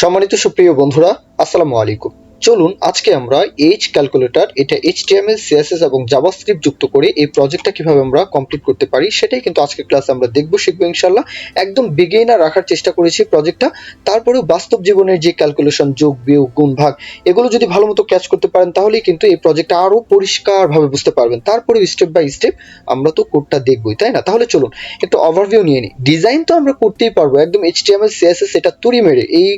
সম্মানিত সুপ্রিয় বন্ধুরা, আসসালামু আলাইকুম। চলুন আজকে আমরা এইচ ক্যালকুলেটর, এটা এইচটিএমএল, সিএসএস এবং জাভাস্ক্রিপ্ট যুক্ত করে এই প্রজেক্টটা কিভাবে আমরা কমপ্লিট করতে পারি সেটাই কিন্তু আজকের ক্লাসে আমরা শিখবো ইনশাল্লাহ। একদম বিগিনার রাখার চেষ্টা করেছি প্রজেক্টটা। তারপরেও বাস্তব জীবনের যে ক্যালকুলেশন, যোগ বিয়োগ গুণ ভাগ, এগুলো যদি ভালো মতো ক্যাচ করতে পারেন তাহলেই কিন্তু এই প্রজেক্টটা আরো পরিষ্কারভাবে বুঝতে পারবেন। তারপরে স্টেপ বাই স্টেপ আমরা তো কোডটা দেখবই, তাই না? তাহলে চলুন একটু ওভারভিউ নিয়ে নিই। ডিজাইন তো আমরা করতেই পারবো, একদম এইচটিএমএল সিএসএস এটা তুড়ি মেরে এই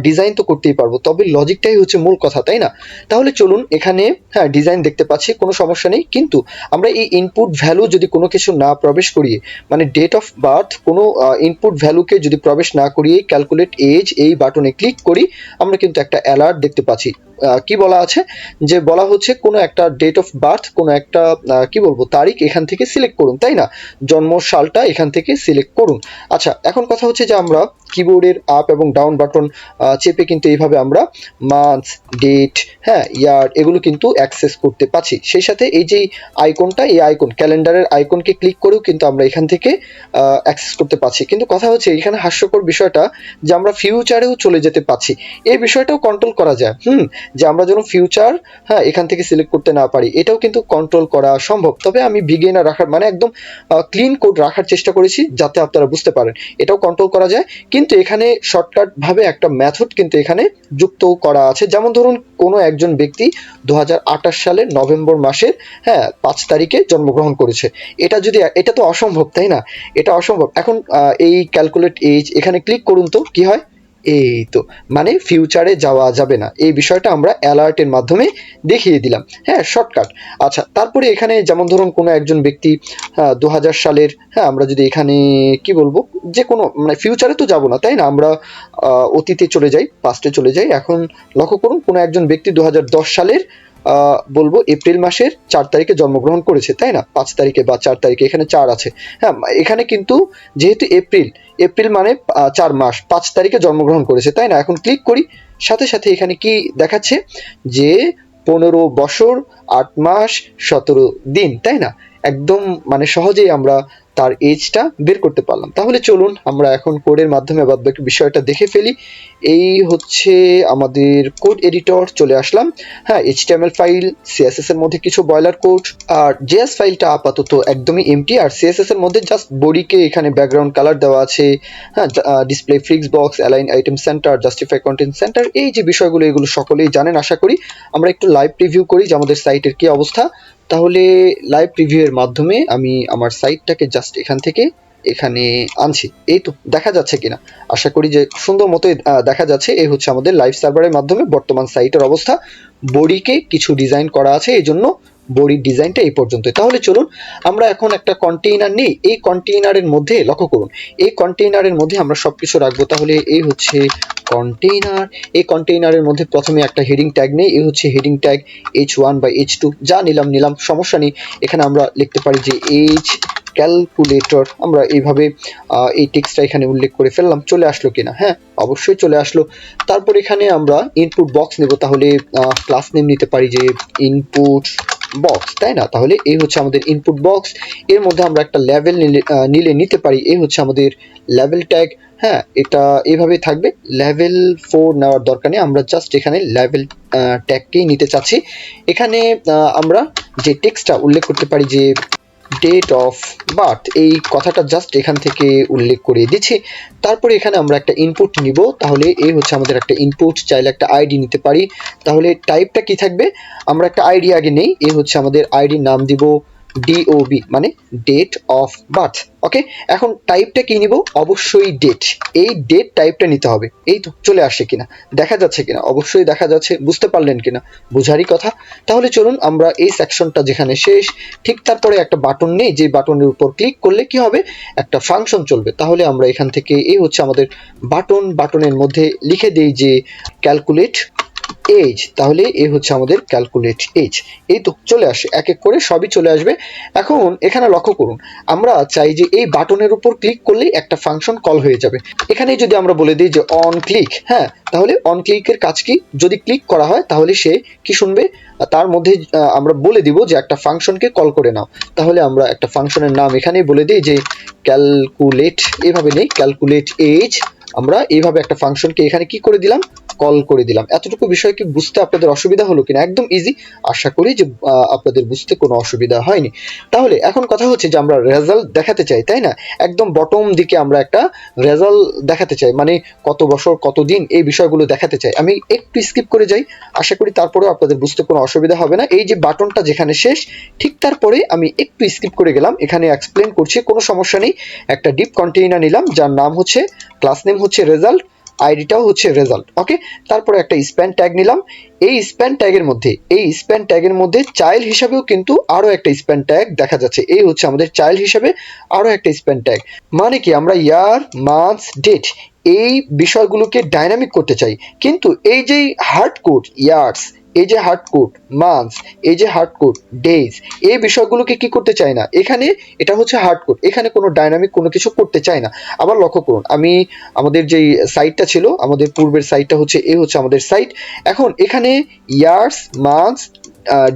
ডিজাইন তো করতেই পারবো, তবে লজিকটাই হচ্ছে মূল কথা, তাই না? তাহলে চলুন এখানে, হ্যাঁ, ডিজাইন দেখতে পাচ্ছি, কোনো সমস্যা নেই। কিন্তু আমরা এই ইনপুট ভ্যালু যদি কোনো কিছু না প্রবেশ করিয়ে, মানে ডেট অফ বার্থ, কোনো ইনপুট ভ্যালুকে যদি প্রবেশ না করিয়ে ক্যালকুলেট এজ এই বাটনে ক্লিক করি, আমরা কিন্তু একটা অ্যালার্ট দেখতে পাচ্ছি। কি বলা আছে, যে বলা হচ্ছে কোনো একটা ডেট অফ বার্থ, কোনো একটা কি বলবো তারিখ এখান থেকে সিলেক্ট করুন, তাই না? জন্ম সালটা এখান থেকে সিলেক্ট করুন। আচ্ছা, এখন কথা হচ্ছে যে আমরা কিবোর্ডের আপ এবং ডাউন বাটন চেপে কিন্তু এইভাবে আমরা মান্থ, ডেট, হ্যাঁ, ইয়ার, এগুলো কিন্তু অ্যাক্সেস করতে পাচ্ছি। সেই সাথে এই যে আইকনটা, এই আইকন ক্যালেন্ডারের আইকনকে ক্লিক করেও কিন্তু আমরা এখান থেকে অ্যাক্সেস করতে পাচ্ছি। কিন্তু কথা হচ্ছে এখানে হাস্যকর বিষয়টা, যে আমরা ফিউচারেও চলে যেতে পাচ্ছি। এই বিষয়টাও কন্ট্রোল করা যায়, যে আমরা যেন ফিউচার, হ্যাঁ, এখান থেকে সিলেক্ট করতে না পারি, এটাও কিন্তু কন্ট্রোল করা সম্ভব। তবে আমি বিগিনার রাখার, মানে একদম ক্লিন কোড রাখার চেষ্টা করেছি যাতে আপনারা বুঝতে পারেন এটাও কন্ট্রোল করা যায়। কিন্তু এখানে শর্টকাট ভাবে একটা মেথড কিন্তু এখানে যুক্ত করা আছে। যেমন ধরুন কোনো একজন ব্যক্তি 2028 সালের নভেম্বর মাসের, হ্যাঁ, 5 তারিখে জন্মগ্রহণ করেছে। এটা তো অসম্ভব, তাই না? এটা অসম্ভব। এখন এই ক্যালকুলেট এজ এখানে ক্লিক করুন তো কি হয়। এই তো, মানে ফিউচারে যাওয়া যাবে না, এই বিষয়টা আমরা অ্যালার্টের মাধ্যমে দেখিয়ে দিলাম, হ্যাঁ, শর্টকাট। আচ্ছা, তারপরে এখানে যেমন ধরুন কোনো একজন ব্যক্তি 2000 সালের, হ্যাঁ, আমরা যদি এখানে কি বলবো, যে কোনো, মানে ফিউচারে তো যাব না, তাই না? আমরা অতীতে চলে যাই, পাস্টে চলে যাই। এখন লক্ষ্য করুন কোনো একজন ব্যক্তি 2010 সালের বলবো এপ্রিল মাসের 4 তারিখে জন্মগ্রহণ করেছে, তাই না? 5 তারিখে বা 4 তারিখে, এখানে 4 আছে। হ্যাঁ, এখানে কিন্তু যেহেতু এপ্রিল মানে 4 মাস, 5 তারিখে জন্মগ্রহণ করেছে, তাই না? এখন ক্লিক করি, সাথে সাথে এখানে কি দেখাচ্ছে, যে 15 বছর 8 মাস 17 দিন, তাই না? একদম মানে সহজেই আমরা তার এজটা বের করতে পারলাম। তাহলে চলুন আমরা এখন কোডের মাধ্যমে বাদবাকি বিষয়টা দেখে ফেলি। এই হচ্ছে আমাদের কোড এডিটর, চলে আসলাম। হ্যাঁ, এইচটিএমএল ফাইল, সিএসএস এর মধ্যে কিছু বয়লার কোড, আর জেএস ফাইলটা আপাতত একদমই এমটি। আর সিএসএস এর মধ্যে জাস্ট বডিকে এখানে ব্যাকগ্রাউন্ড কালার দেওয়া আছে, হ্যাঁ, display fix box, align item centre, justify content centre, এই যে বিষয়গুলো এগুলো সকলেই জানেন আশা করি। আমরা একটু লাইভ প্রিভিউ করি যে আমাদের সাইটের কি অবস্থা। তাহলে লাইভ প্রিভিউ এর মাধ্যমে আমি আমার সাইটটাকে জাস্ট এখান থেকে এখানে আনছি। এই তো দেখা যাচ্ছে কিনা, আশা করি যে সুন্দর মতো দেখা যাচ্ছে। এই হচ্ছে আমাদের লাইভ সার্ভারের মাধ্যমে বর্তমান সাইটের অবস্থা। বডিকে কিছু ডিজাইন করা আছে, এই জন্য বডির ডিজাইনটা এই পর্যন্তই। তাহলে চলুন আমরা এখন একটা কন্টেইনার নিই। এই কন্টেইনারের মধ্যে লক্ষ্য করুন, এই কন্টেইনারের মধ্যে আমরা সবকিছু রাখবো। তাহলে এই হচ্ছে কন্টেইনার। এই কন্টেইনারের মধ্যে প্রথমে একটা হেডিং ট্যাগ নেই, এই হচ্ছে হেডিং ট্যাগ h1 বা h2, যা নিলাম সমস্যা নেই। এখানে আমরা লিখতে পারি যে এইচ ক্যালকুলেটর, আমরা এইভাবে এই টেক্সটটা এখানে উল্লেখ করে ফেললাম। চলে আসলো কিনা? হ্যাঁ, অবশ্যই চলে আসলো। তারপর এখানে আমরা ইনপুট বক্স নেব। তাহলে ক্লাস নেম নিতে পারি যে ইনপুট বক্স, তাই না? তাহলে এই হচ্ছে আমাদের ইনপুট বক্স। এর মধ্যে আমরা একটা লেভেল নিতে পারি, এই হচ্ছে আমাদের লেভেল ট্যাগ। হ্যাঁ, এটা এইভাবেই থাকবে। লেভেল 4 নেওয়ার দরকার নেই, আমরা জাস্ট এখানে লেভেল ট্যাগকেই নিতে চাচ্ছি। এখানে আমরা যে টেক্সটটা উল্লেখ করতে পারি যে ডেট অফ বার্থ, এই কথাটা জাস্ট এখান থেকে উল্লেখ করে দিচ্ছি। তারপরে এখানে আমরা একটা ইনপুট নিব। তাহলে এই হচ্ছে আমাদের একটা ইনপুট, চাইলে একটা আইডি নিতে পারি। তাহলে টাইপটা কি থাকবে, আমরা একটা আইডি আগে নেই। এই হচ্ছে আমাদের আইডির নাম দিব DOB, মানে ডেট অফ বার্থ। ওকে, এখন টাইপটা কি নিব, অবশ্যই ডেট। এই ডেট টাইপটা নিতে হবে। এই তো চলে আসছে কিনা, দেখা যাচ্ছে কিনা? অবশ্যই দেখা যাচ্ছে, বুঝতে পারলেন কিনা? বোঝারই কথা। তাহলে চলুন আমরা এই সেকশনটা যেখানে শেষ, ঠিক তারপরে একটা বাটন নেই, যে বাটনের উপর ক্লিক করলে কি হবে, একটা ফাংশন চলবে। তাহলে আমরা এখান থেকে, এই হচ্ছে আমাদের বাটনের মধ্যে লিখে দেই যে ক্যালকুলেট এজ। তাহলে এই হচ্ছে আমাদের ক্যালকুলেট এজ। এই তো চলে আসে, এক এক করে সবই চলে আসবে। এখন এখানে লক্ষ্য করুন, আমরা চাই যে এই বাটনের উপর ক্লিক করলেই একটা ফাংশন কল হয়ে যাবে। এখানে যদি আমরা বলে দিই যে অন ক্লিক, হ্যাঁ, তাহলে অন ক্লিকের কাজ কি, যদি ক্লিক করা হয় তাহলে সে কি শুনবে, তার মধ্যে আমরা বলে দিব যে একটা ফাংশনকে কল করে নাও। তাহলে আমরা একটা ফাংশনের নাম এখানেই বলে দিই যে ক্যালকুলেট, এভাবে নেই, ক্যালকুলেট এজ। আমরা এইভাবে একটা ফাংশনকে এখানে কি করে দিলাম, কল করে দিলাম। এতটুকু বিষয় কি বুঝতে আপনাদের অসুবিধা হলো কিনা? একদম ইজি, আশা করি যে আপনাদের বুঝতে কোনো অসুবিধা হয়নি। তাহলে এখন কথা হচ্ছে যে আমরা রেজাল্ট দেখাতে চাই, তাই না? একদম বটম দিকে আমরা একটা রেজাল্ট দেখাতে চাই, মানে কত বছর কত দিন এই বিষয়গুলো দেখাতে চাই। আমি একটু স্কিপ করে যাই, আশা করি তারপরেও আপনাদের বুঝতে কোনো অসুবিধা হবে না। এই যে বাটনটা যেখানে শেষ, ঠিক তারপরে আমি একটু স্কিপ করে গেলাম, এখানে এক্সপ্লেন করছি, কোনো সমস্যা নেই। একটা ডিপ কন্টেইনার নিলাম যার নাম হচ্ছে, ক্লাস নেম হচ্ছে রেজাল্ট, আইডিটাও হচ্ছে রেজাল্ট, ওকে। তারপরে একটা স্প্যান ট্যাগ নিলাম। এই স্প্যান ট্যাগের মধ্যে চাইল্ড হিসাবেও কিন্তু আরো একটা স্প্যান ট্যাগ দেখা যাচ্ছে। এই হচ্ছে আমাদের চাইল্ড হিসাবে আরো একটা স্প্যান ট্যাগ। মানে কি, আমরা ইয়ার, মান্থ, ডেট এই বিষয়গুলোকে ডাইনামিক করতে চাই, কিন্তু এই যে হার্ড কোড ইয়ার্স, এই যে হার্ড কোড মান্থস, এই যে হার্ড কোড ডেজ, এই বিষয়গুলোকে কি করতে চাই না এখানে। এটা হচ্ছে হার্ড কোড, এখানে কোনো ডাইনামিক কোনো কিছু করতে চাই না। আবার লক্ষ্য করুন, আমি আমাদের যেই সাইটটা ছিল, আমাদের পূর্বের সাইটটা হচ্ছে, এই হচ্ছে আমাদের সাইট। এখন এখানে ইয়ার্স, মান্থস,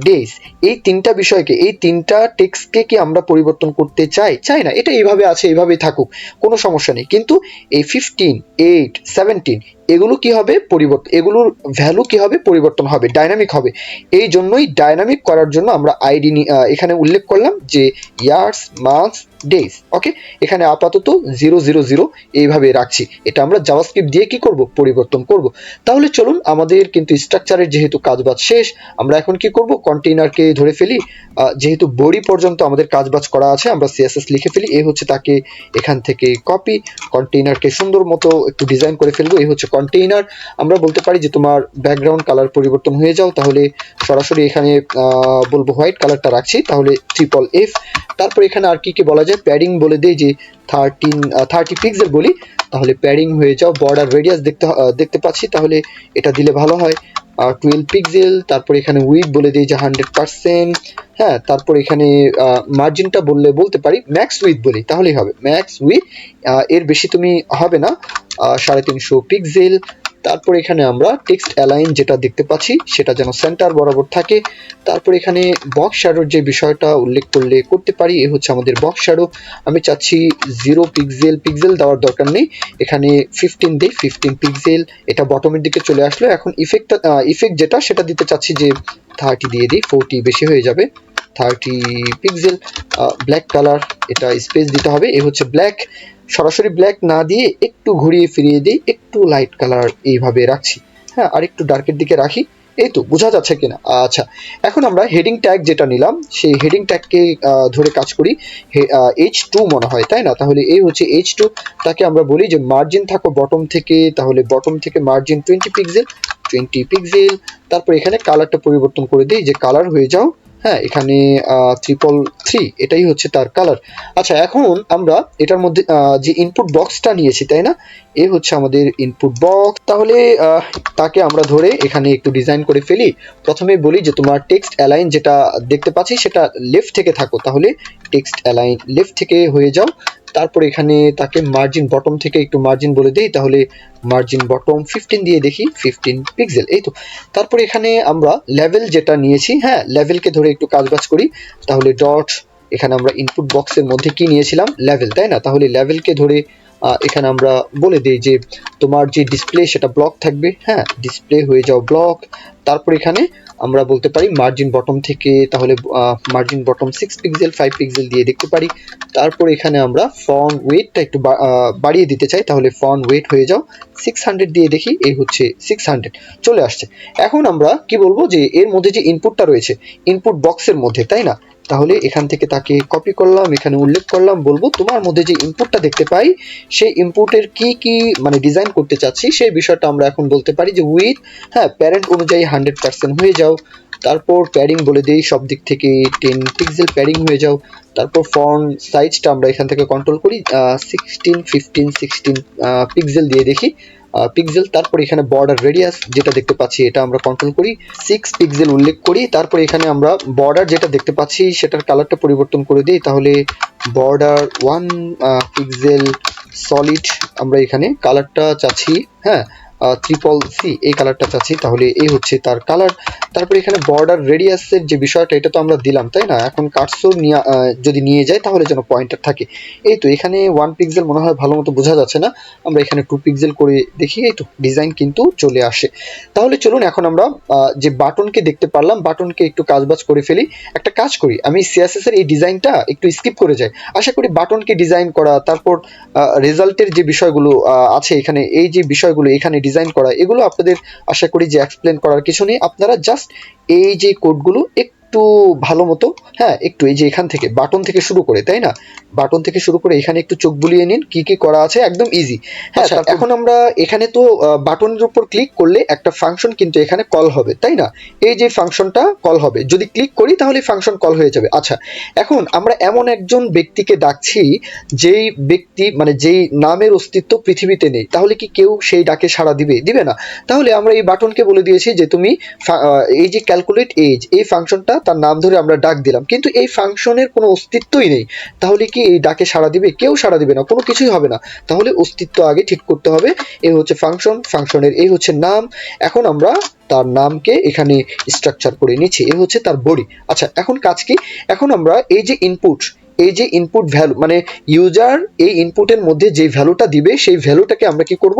ডেজ, এই তিনটা বিষয়কে, এই তিনটা টেক্সটকে কি আমরা পরিবর্তন করতে চাই না। এটা এইভাবে আছে, এইভাবেই থাকুক, কোনো সমস্যা নেই। কিন্তু এই 15, 8, 17 এগুলো কি হবে পরিবর্তন, এগুলোর ভ্যালু কি হবে পরিবর্তন হবে, ডাইনামিক হবে। এই জন্যই ডাইনামিক করার জন্য আমরা আইডি এখানে উল্লেখ করলাম যে ইয়ার্স, মান্থস, ডেজ, ওকে। এখানে আপাতত 000 এইভাবে রাখছি। এটা আমরা জাভাস্ক্রিপ্ট দিয়ে কি করব, পরিবর্তন করব। তাহলে চলুন, আমাদের কিন্তু স্ট্রাকচারের যেহেতু কাজবাজ শেষ, আমরা এখন কি করব, কন্টেইনারকে ধরে ফেলি। যেহেতু বডি পর্যন্ত আমাদের কাজবাজ করা আছে, আমরা সিএসএস লিখে ফেলি। এই হচ্ছে তাকে এখান থেকে কপি, কন্টেইনারকে সুন্দর মতো একটু ডিজাইন করে ফেলবো। এই হচ্ছে কন্টেইনার। আমরা বলতে পারি যে তোমার ব্যাকগ্রাউন্ড কালার পরিবর্তন হয়ে যাও, তাহলে সরাসরি এখানে বলবো হোয়াইট কালারটা রাখছি, তাহলে FFF। তারপর এখানে আর কি কি বলা যায়, প্যাডিং বলে দেই যে 30 পিক্সেল বলি, তাহলে প্যাডিং হয়ে যাও। বর্ডার রেডিয়াস দেখতে পাচ্ছি, তাহলে এটা দিলে ভালো হয়। 12 পিক্সেল। তারপর এখানে উইথ বলে দিই যে 100%। হ্যাঁ, তারপর এখানে মার্জিনটা বলতে পারি ম্যাক্স উইথ বলি, তাহলেই হবে ম্যাক্স উইথ, এর বেশি তুমি হবে না। 350 পিক্সেল। তারপর এখানে আমরা টেক্সট অ্যালাইন যেটা দেখতে পাচ্ছি সেটা যেন সেন্টার বরাবর থাকে। তারপর এখানে বক্স শ্যাডোর যে বিষয়টা উল্লেখ করতে পারি, এ হচ্ছে আমাদের বক্স শ্যাডো। আমি চাচ্ছি 0 পিক্সেল দেওয়ার দরকার নেই, এখানে 15 দিই, 15 পিক্সেল। এটা বটমের দিকে চলে আসলো। এখন ইফেক্ট যেটা সেটা দিতে চাচ্ছি যে 30 দিয়ে দিই, 40 বেশি হয়ে যাবে। 30 পিক্সেল। ব্ল্যাক কালার, এটা স্পেস দিতে হবে। এ হচ্ছে ব্ল্যাক, সরাসরি ব্ল্যাক না দিয়ে একটু ঘুরিয়ে ফিরিয়ে দিই, একটু লাইট কালার এইভাবে রাখছি। হ্যাঁ, আর একটু ডার্কের দিকে রাখি। এই তো, বোঝা যাচ্ছে কিনা? আচ্ছা, এখন আমরা হেডিং ট্যাগ যেটা নিলাম, সেই হেডিং ট্যাগকে ধরে কাজ করি। H2 মনে হয়, তাই না? তাহলে এই হচ্ছে H2। তাকে আমরা বলি যে মার্জিন থাকো বটম থেকে, তাহলে বটম থেকে মার্জিন 20 পিক্সেল। তারপর এখানে কালারটা পরিবর্তন করে দিই, যে কালার হয়ে যাও। হ্যাঁ, এখানে 333, এটাই হচ্ছে তার কালার। আচ্ছা, এখন আমরা এটার মধ্যে যে ইনপুট বক্সটা নিয়েছি, তাই না? এ হচ্ছে আমাদের ইনপুট বক্স। তাহলে তাকে আমরা ধরে এখানে একটু ডিজাইন করে ফেলি। প্রথমে বলি যে তোমার টেক্সট অ্যালাইন যেটা দেখতে পাচ্ছি সেটা লেফট থেকে থাকো, তাহলে টেক্সট অ্যালাইন লেফট থেকে হয়ে যাও। তারপর এখানে তাকে মার্জিন বটম থেকে একটু মার্জিন বলে দেই, তাহলে মার্জিন বটম 15 দিয়ে দেখি, 15 পিক্সেল। এই তো। তারপর এখানে আমরা লেভেল যেটা নিয়েছি, হ্যাঁ, লেভেলকে ধরে একটু কাজবাজ করি, তাহলে ডট, এখানে আমরা ইনপুট বক্সের মধ্যে কি নিয়েছিলাম, লেভেল, তাই না? তাহলে লেভেলকে ধরে এখানে আমরা বলে দিই যে তোমার যে ডিসপ্লে সেটা ব্লক থাকবে। হ্যাঁ, ডিসপ্লে হয়ে যাও ব্লক। তারপর এখানে আমরা বলতে পারি মার্জিন বটম থেকে, তাহলে মার্জিন বটম 6 পিক্সেল, 5 পিক্সেল দিয়ে দেখতে পারি। তারপর এখানে আমরা ফন্ট ওয়েটটা একটু বাড়িয়ে দিতে চাই, তাহলে ফন্ট ওয়েট হয়ে যাও 600 দিয়ে দেখি, এই হচ্ছে 600 চলে আসছে। এখন আমরা কি বলবো, যে এর মধ্যে যে ইনপুটটা রয়েছে ইনপুট বক্সের মধ্যে, তাই না? তাহলে এখান থেকে তাকে কপি করলাম, এখানে উল্লেখ করলাম, বলবো তোমার মধ্যে যে ইনপুটটা দেখতে পাই সেই ইনপুটের কি মানে ডিজাইন করতে চাচ্ছি সেই বিষয়টা আমরা এখন বলতে পারি যে উইথ, হ্যাঁ, প্যারেন্ট অনুযায়ী 100% হয়ে যাও। তারপর প্যাডিং বলে দিই, সব দিক থেকে 10 পিক্সেল প্যাডিং হয়ে যাও। তারপর ফন্ট সাইজটা আমরা এখান থেকে কন্ট্রোল করি, 16, 15, 16 পিক্সেল দিয়ে দেখি, পিক্সেল। তারপর এখানে বর্ডার রেডিয়াস যেটা দেখতে পাচ্ছি এটা আমরা কন্ট্রোল করি, 6 পিক্সেল উল্লেখ করি। তারপর এখানে আমরা বর্ডার যেটা দেখতে পাচ্ছি সেটার কালারটা পরিবর্তন করে দিই, তাহলে বর্ডার 1 পিক্সেল সলিড আমরা এখানে কালারটা চাচ্ছি, হ্যাঁ, CCC এই কালারটা চাচ্ছি, তাহলে এই হচ্ছে তার কালার। তারপরে এখানে বর্ডার রেডিয়াসের যে বিষয়টা এটা তো আমরা দিলাম, তাই না? এখন কার্সর যদি নিয়ে যায় তাহলে যেন পয়েন্টার থাকে। এই তো এখানে 1 পিক্সেল মনে হয় ভালো মতো বোঝা যাচ্ছে না, আমরা এখানে 2 পিক্সেল করে দেখি। এই তো ডিজাইন কিন্তু চলে আসে। তাহলে চলুন এখন আমরা যে বাটনকে দেখতে পারলাম, বাটনকে একটু কাজবাজ করে ফেলি। একটা কাজ করি, আমি সিএসএস এর এই ডিজাইনটা একটু স্কিপ করে যাই। আশা করি বাটনকে ডিজাইন করা, তারপর রেজাল্টের যে বিষয়গুলো আছে এখানে, এই যে বিষয়গুলো এখানে ডিজাইন করা, এগুলো আপনাদের আশা করি যে এক্সপ্লেন করার কিছু নেই। আপনারা জাস্ট এই যে কোডগুলো একটু ভালো মতো, হ্যাঁ একটু এই যে এখান থেকে বাটন থেকে শুরু করে, তাই না? বাটন থেকে শুরু করে এখানে একটু চোখ বুলিয়ে নিন, কি কি করা আছে একদম ইজি। হ্যাঁ, এখন আমরা এখানে তো বাটনের উপর ক্লিক করলে একটা ফাংশন কিন্তু এখানে কল হবে, তাই না? এই যে ফাংশনটা কল হবে, যদি ক্লিক করি তাহলে ফাংশন কল হয়ে যাবে। আচ্ছা, এখন আমরা এমন একজন ব্যক্তিকে ডাকছি যেই ব্যক্তি মানে যেই নামের অস্তিত্ব পৃথিবীতে নেই, তাহলে কি কেউ সেই ডাকে সাড়া দিবে? দিবে না। তাহলে আমরা এই বাটনকে বলে দিয়েছি যে তুমি এই যে ক্যালকুলেট এজ এই ফাংশনটা, তার নাম ধরে আমরা ডাক দিলাম, কিন্তু এই ফাংশনের কোনো অস্তিত্বই নেই। তাহলে কি এই ডাকে সাড়া দিবে? কেউ সাড়া দিবে না, কোনো কিছুই হবে না। তাহলে অস্তিত্ব আগে ঠিক করতে হবে। এই হচ্ছে ফাংশন, ফাংশনের এই হচ্ছে নাম। এখন আমরা তার নামকে এখানে স্ট্রাকচার করে নিচ্ছি, এই হচ্ছে তার বডি। আচ্ছা, এখন কাজ কি? এখন আমরা এই যে ইনপুট, এই যে ইনপুট ভ্যালু মানে ইউজার এই ইনপুটের মধ্যে যে ভ্যালুটা দিবে সেই ভ্যালুটাকে আমরা কি করব?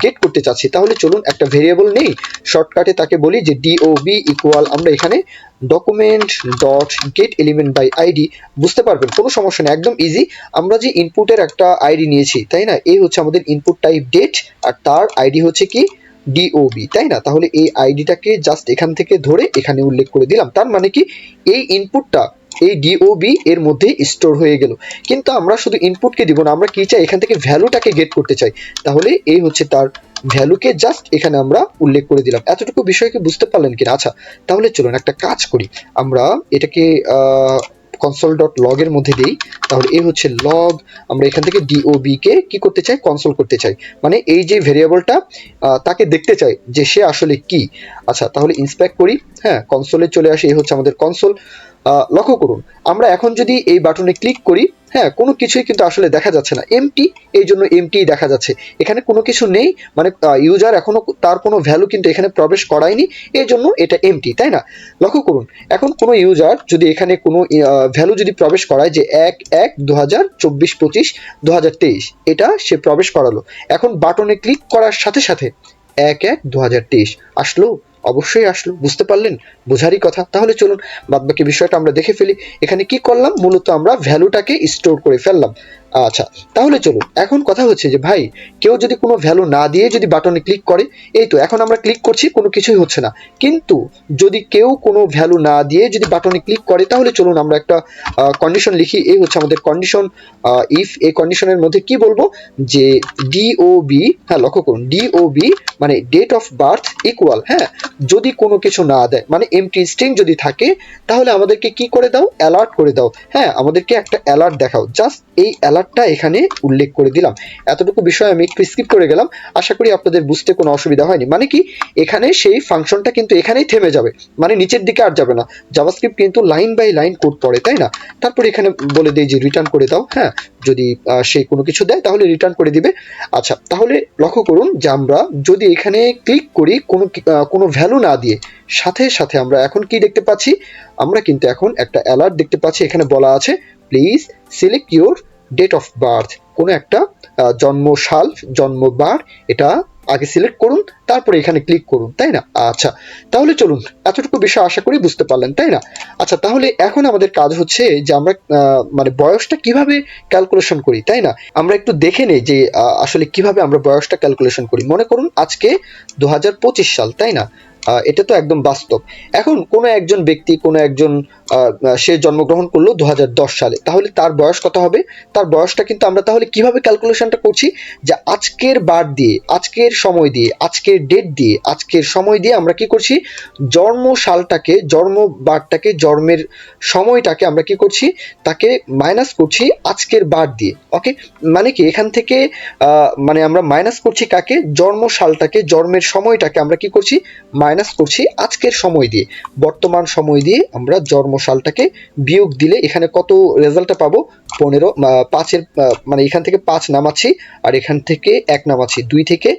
গেট করতে চাচ্ছি। তাহলে চলুন একটা ভেরিয়েবল নেই, শর্টকাটে তাকে বলি যে dob ইকুয়াল, আমরা এখানে document dot get element by ID. বুঝতে পারবেন, কোনো সমস্যা নেই, একদম ইজি। আমরা যে ইনপুটের একটা আইডি নিয়েছি, তাই না? এই হচ্ছে আমাদের ইনপুট টাইপ ডেট, আর তার আইডি হচ্ছে কি dob, তাই না? তাহলে এই আইডিটাকে জাস্ট এখান থেকে ধরে এখানে উল্লেখ করে দিলাম। তার মানে কি এই ইনপুটটা এই dob এর মধ্যে স্টোর হয়ে গেল। কিন্তু আমরা শুধু ইনপুটকে দিব না, আমরা কি চাই? এখান থেকে ভ্যালুটাকে গেট করতে চাই। তাহলে এই হচ্ছে তার ভ্যালুকে জাস্ট এখানে আমরা উল্লেখ করে দিলাম। এতটুকু বিষয়কে বুঝতে পারলেন কিনা? আচ্ছা, তাহলে চলুন একটা কাজ করি, আমরা এটাকে console.log এর মধ্যে দিই। তাহলে এই হচ্ছে লগ, আমরা এখান থেকে dob কে কি করতে চাই? কনসোল করতে চাই, মানে এই যে ভেরিয়েবলটা তাকে দেখতে চাই যে সে আসলে কি। আচ্ছা, তাহলে ইন্সপেক্ট করি। হ্যাঁ, কনসোলে চলে আসে, এই হচ্ছে আমাদের কনসোল। লক্ষ্য করুন, আমরা এখন যদি এই বাটনে ক্লিক করি, হ্যাঁ কোনো কিছুই কিন্তু আসলে দেখা যাচ্ছে না, এমটি। এই জন্য এমটি দেখা যাচ্ছে, এখানে কোনো কিছু নেই, মানে ইউজার এখনো তার কোনো ভ্যালু কিন্তু এখানে প্রবেশ করায়নি, এই জন্য এটা এমটি, তাই না? লক্ষ্য করুন, এখন কোনো ইউজার যদি এখানে কোনো ভ্যালু যদি প্রবেশ করায় যে 1/1/2024-2023, এটা সে প্রবেশ করালো। এখন বাটনে ক্লিক করার সাথে সাথে 1/1/2023 আসলো, অবশ্যই আসলো। বুঝতে পারলেন? বোঝারই কথা। তাহলে চলুন বাদবাকি বিষয়টা আমরা দেখে ফেলি। এখানে কি করলাম? মূলত আমরা ভ্যালুটাকে স্টোর করে ফেললাম। আচ্ছা, তাহলে চলুন এখন কথা হচ্ছে যে ভাই, কেউ যদি কোনো ভ্যালু না দিয়ে যদি বাটনে ক্লিক করে, এই তো এখন আমরা ক্লিক করছি, কোনো কিছুই হচ্ছে না। কিন্তু যদি কেউ কোনো ভ্যালু না দিয়ে যদি বাটনে ক্লিক করে, তাহলে চলুন আমরা একটা কন্ডিশন লিখি। এই হচ্ছে আমাদের কন্ডিশন। ইফ এই কন্ডিশনের মধ্যে কি বলবো? যে dob, হ্যাঁ লক্ষ্য করুন, dob মানে ডেট অফ বার্থ ইকুয়াল, হ্যাঁ যদি কোনো কিছু না দেয়, মানে এমটি স্ট্রিং যদি থাকে, তাহলে আমাদেরকে কি করে দাও? অ্যালার্ট করে দাও। হ্যাঁ, আমাদেরকে একটা অ্যালার্ট দেখাও। জাস্ট এই অ্যালার্টটা এখানে উল্লেখ করে দিলাম। এতটুকু বিষয় আমি একটু স্কিপ করে গেলাম, আশা করি আপনাদের বুঝতে কোনো অসুবিধা হয়নি। মানে কি, এখানে সেই ফাংশনটা কিন্তু এখানেই থেমে যাবে, মানে নিচের দিকে আর যাবে না। জাভাস্ক্রিপ্ট কিন্তু লাইন বাই লাইন কোড পড়ে, তাই না? তারপর এখানে বলে দেই যে রিটার্ন করে দাও। হ্যাঁ, যদি সে কোনো কিছু দেয় তাহলে রিটার্ন করে দিবে। আচ্ছা, তাহলে লক্ষ্য করুন যে আমরা যদি এখানে ক্লিক করি কোনো ভ্যালু না দিয়ে, সাথে সাথে আমরা এখন কি দেখতে পাচ্ছি? আমরা কিন্তু এখন একটা অ্যালার্ট দেখতে পাচ্ছি। এখানে বলা আছে please select your date of birth, কোনো একটা জন্মসাল, জন্মবার, এটা আগে সিলেক্ট করুন, তারপরে এখানে ক্লিক করুন, তাই না? আচ্ছা, তাহলে চলুন, এতটুকু বিষয় আশা করি বুঝতে পারলেন, তাই না? আচ্ছা, তাহলে এখন আমাদের কাজ হচ্ছে যে আমরা মানে বয়সটা কিভাবে ক্যালকুলেশন করি, তাই না? আমরা একটু দেখে নেই যে আসলে কিভাবে আমরা বয়সটা ক্যালকুলেশন করি। মনে করুন আজকে 2025 সাল, তাই না? এটা তো একদম বাস্তব। এখন কোনো একজন ব্যক্তি, কোনো একজন সে জন্মগ্রহণ করলো 2010 সালে, তাহলে তার বয়স কত হবে? তার বয়সটা কিন্তু আমরা তাহলে কিভাবে ক্যালকুলেশনটা করছি? যে আজকের বার দিয়ে, আজকের সময় দিয়ে, আজকের ডেট দিয়ে, আজকের সময় দিয়ে আমরা কি করছি? জন্ম সালটাকে, জন্ম বারটাকে, জন্মের সময়টাকে আমরা কি করছি? তাকে মাইনাস করছি আজকের বার দিয়ে। ওকে, মানে কি এখান থেকে মানে আমরা মাইনাস করছি কাকে? জন্ম সালটাকে, জন্মের সময়টাকে আমরা কি করছি? মাইনাস মাইনাস করছি আজকের সময় দিয়ে, বর্তমান সময় দিয়ে আমরা জন্ম সালটাকে বিয়োগ দিলে এখানে কত রেজাল্টটা পাবো, 15, 5-এর মানে এখান থেকে 5 নামাচ্ছি আর এখান থেকে 1 নামাচ্ছি, 2 থেকে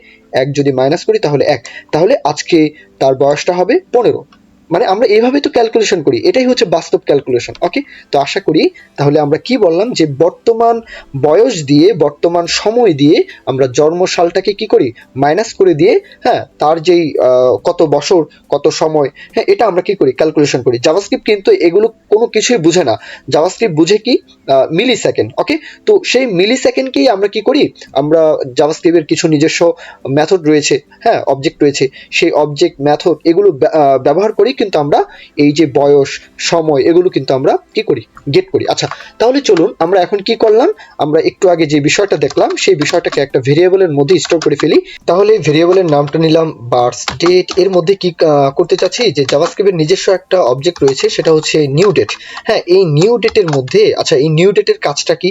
1 যদি মাইনাস করি তাহলে 1, তাহলে আজকে তার বয়সটা হবে 15। মানে আমরা এইভাবে তো ক্যালকুলেশন করি, এটাই হচ্ছে বাস্তব ক্যালকুলেশন। ওকে, তো আশা করি তাহলে আমরা কি বললাম যে বর্তমান বয়স দিয়ে, বর্তমান সময় দিয়ে আমরা জন্ম সালটাকে কি করি, মাইনাস করে দিয়ে, হ্যাঁ, তার যেই কত বছর কত সময়, হ্যাঁ, এটা আমরা কি করি, ক্যালকুলেশন করি। জাভাস্ক্রিপ্ট কিন্তু এগুলো কোনো কিছুই বুঝে না, জাভাস্ক্রিপ্ট বুঝে কি, মিলি সেকেন্ড। ওকে, তো সেই মিলি সেকেন্ডকেই আমরা কি করি, আমরা জাভাস্ক্রিপ্টের কিছু নিজস্ব মেথড রয়েছে, হ্যাঁ, অবজেক্ট রয়েছে, সেই অবজেক্ট মেথড এগুলো ব্যবহার করি কিন্তু আমরা এই যে বয়স সময় এগুলো কিন্তু আমরা কি করি, গেট করি। আচ্ছা, তাহলে চলুন আমরা এখন কি করলাম, আমরা একটু আগে যে বিষয়টা দেখলাম সেই বিষয়টাকে একটা ভেরিয়েবলের মধ্যে স্টোর করে ফেলি। তাহলে ভেরিয়েবলের নামটা নিলাম বার্থ ডেট। এর মধ্যে কি করতে চাচ্ছি, যে জাভাস্ক্রিপ্টের নিজস্ব একটা অবজেক্ট রয়েছে সেটা হচ্ছে নিউ ডেট। হ্যাঁ, এই নিউ ডেটের মধ্যে, আচ্ছা, এই নিউ ডেটের কাজটা কি,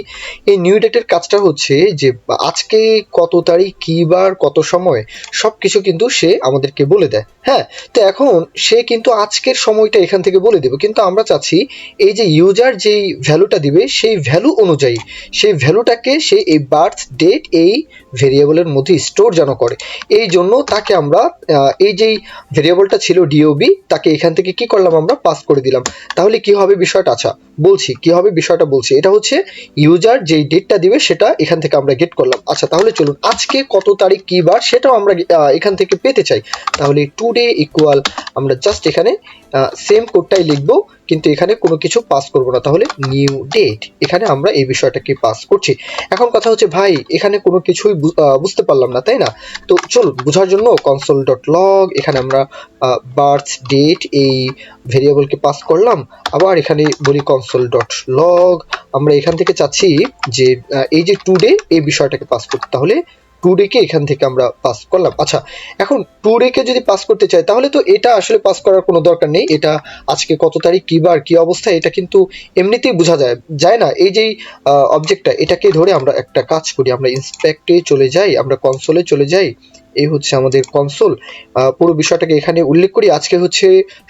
এই নিউ ডেটের কাজটা হচ্ছে যে আজকে কত তারিখ, কি বার, কত সময় সবকিছু কিন্তু সে আমাদেরকে বলে দেয়। হ্যাঁ, তো এখন সে কিন্তু আজকের সময়টা এখান থেকে বলে দেবে, কিন্তু আমরা চাচ্ছি এই যে ইউজার যেই ভ্যালুটা দিবে সেই ভ্যালু অনুযায়ী সেই ভ্যালুটাকে সে এই বার্থ ডেট এই ভেরিয়েবলের মধ্যে স্টোর যেন করে। এই জন্য তাকে আমরা এই যেই ভেরিয়েবলটা ছিল ডিওবি, তাকে এখান থেকে কি করলাম, আমরা পাস করে দিলাম। তাহলে কি হবে বিষয়টা, আচ্ছা বলছি কি হবে বিষয়টা বলছি, এটা হচ্ছে ইউজার যেই ডেটটা দিবে সেটা এখান থেকে আমরা গেট করলাম। আচ্ছা, তাহলে চলুন আজকে কত তারিখ কি বার সেটাও আমরা এখান থেকে পেতে চাই। তাহলে টুডে ইকুয়াল, আমরা জাস্ট এখানে সেম কোডটাই লিখবো কিন্তু এখানে কোনো কিছু পাস করব না, তাহলে নিউ ডেট, এখানে আমরা এই বিষয়টাকে পাস করছি। এখন কথা হচ্ছে ভাই এখানে কোনো কিছুই বুঝতে পারলাম না, তাই না? তো চলুন বোঝার জন্য কনসোল ডট লগ, এখানে আমরা বার্থ ডেট এই ভেরিয়েবলকে পাস করলাম, আবার এখানে বলি কনসোল ডট লগ, আমরা এখান থেকে চাচ্ছি যে এই যে টুডে এই বিষয়টাকে পাস করতে, তাহলে টুডেকে এখান থেকে আমরা পাস করলাম। আচ্ছা, এখন টুডেকে যদি পাস করতে চাই তাহলে তো এটা আসলে পাস করার কোনো দরকার নেই, এটা আজকে কত তারিখ কি বার কি অবস্থা এটা কিন্তু এমনিতেই বোঝা যায় না। এই যে অবজেক্টটা, এটাকে ধরে আমরা একটা কাজ করি, আমরা ইন্সপেক্টে চলে যাই, আমরা কনসোলে চলে যাই, এই হচ্ছে আমাদের কনসোল। পুরো বিষয়টাকে এখানে উল্লেখ করি, আজকে হচ্ছে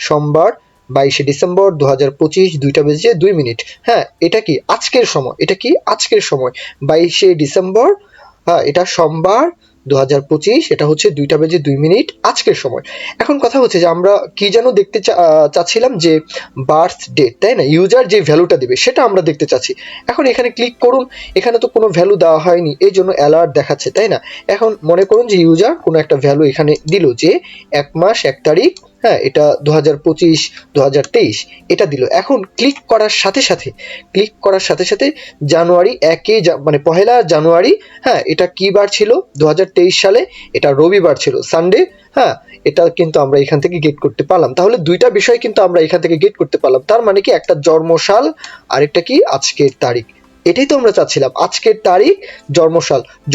সোমবার 22শে ডিসেম্বর 2025, 2:02। হ্যাঁ, এটা কি আজকের সময়, এটা কি আজকের সময় 22শে ডিসেম্বর, হ্যাঁ, এটা সোমবার 2025, এটা হচ্ছে 2:02 আজকের সময়। এখন কথা হচ্ছে যে আমরা কি যেন দেখতে চাচ্ছিলাম যে বার্থ ডেট, তাই না, ইউজার যে ভ্যালুটা দিবে সেটা আমরা দেখতে চাচ্ছি। এখন এখানে ক্লিক করুন, এখানে তো কোনো ভ্যালু দেওয়া হয়নি এই জন্য অ্যালার্ট দেখাচ্ছে, তাই না? এখন মনে করুন যে ইউজার কোনো একটা ভ্যালু এখানে দিল যে 1 মাস 1 তারিখ, হ্যাঁ, এটা 2025 2023 এটা দিল। এখন ক্লিক করার সাথে সাথে জানুয়ারি 1 মানে 1 জানুয়ারি, হ্যাঁ, এটা কি বার ছিল 2023 সালে, এটা রবিবার ছিল, সানডে। হ্যাঁ, এটা কিন্তু আমরা এখান থেকে গেট করতে পারলাম। তাহলে দুইটা বিষয় কিন্তু আমরা এখান থেকে গেট করতে পারলাম। তার মানে কি, একটা জন্মসাল আর একটা কি আজকের তারিখ। এটাই তো আমরা চাচ্ছিলাম, আজকের তারিখ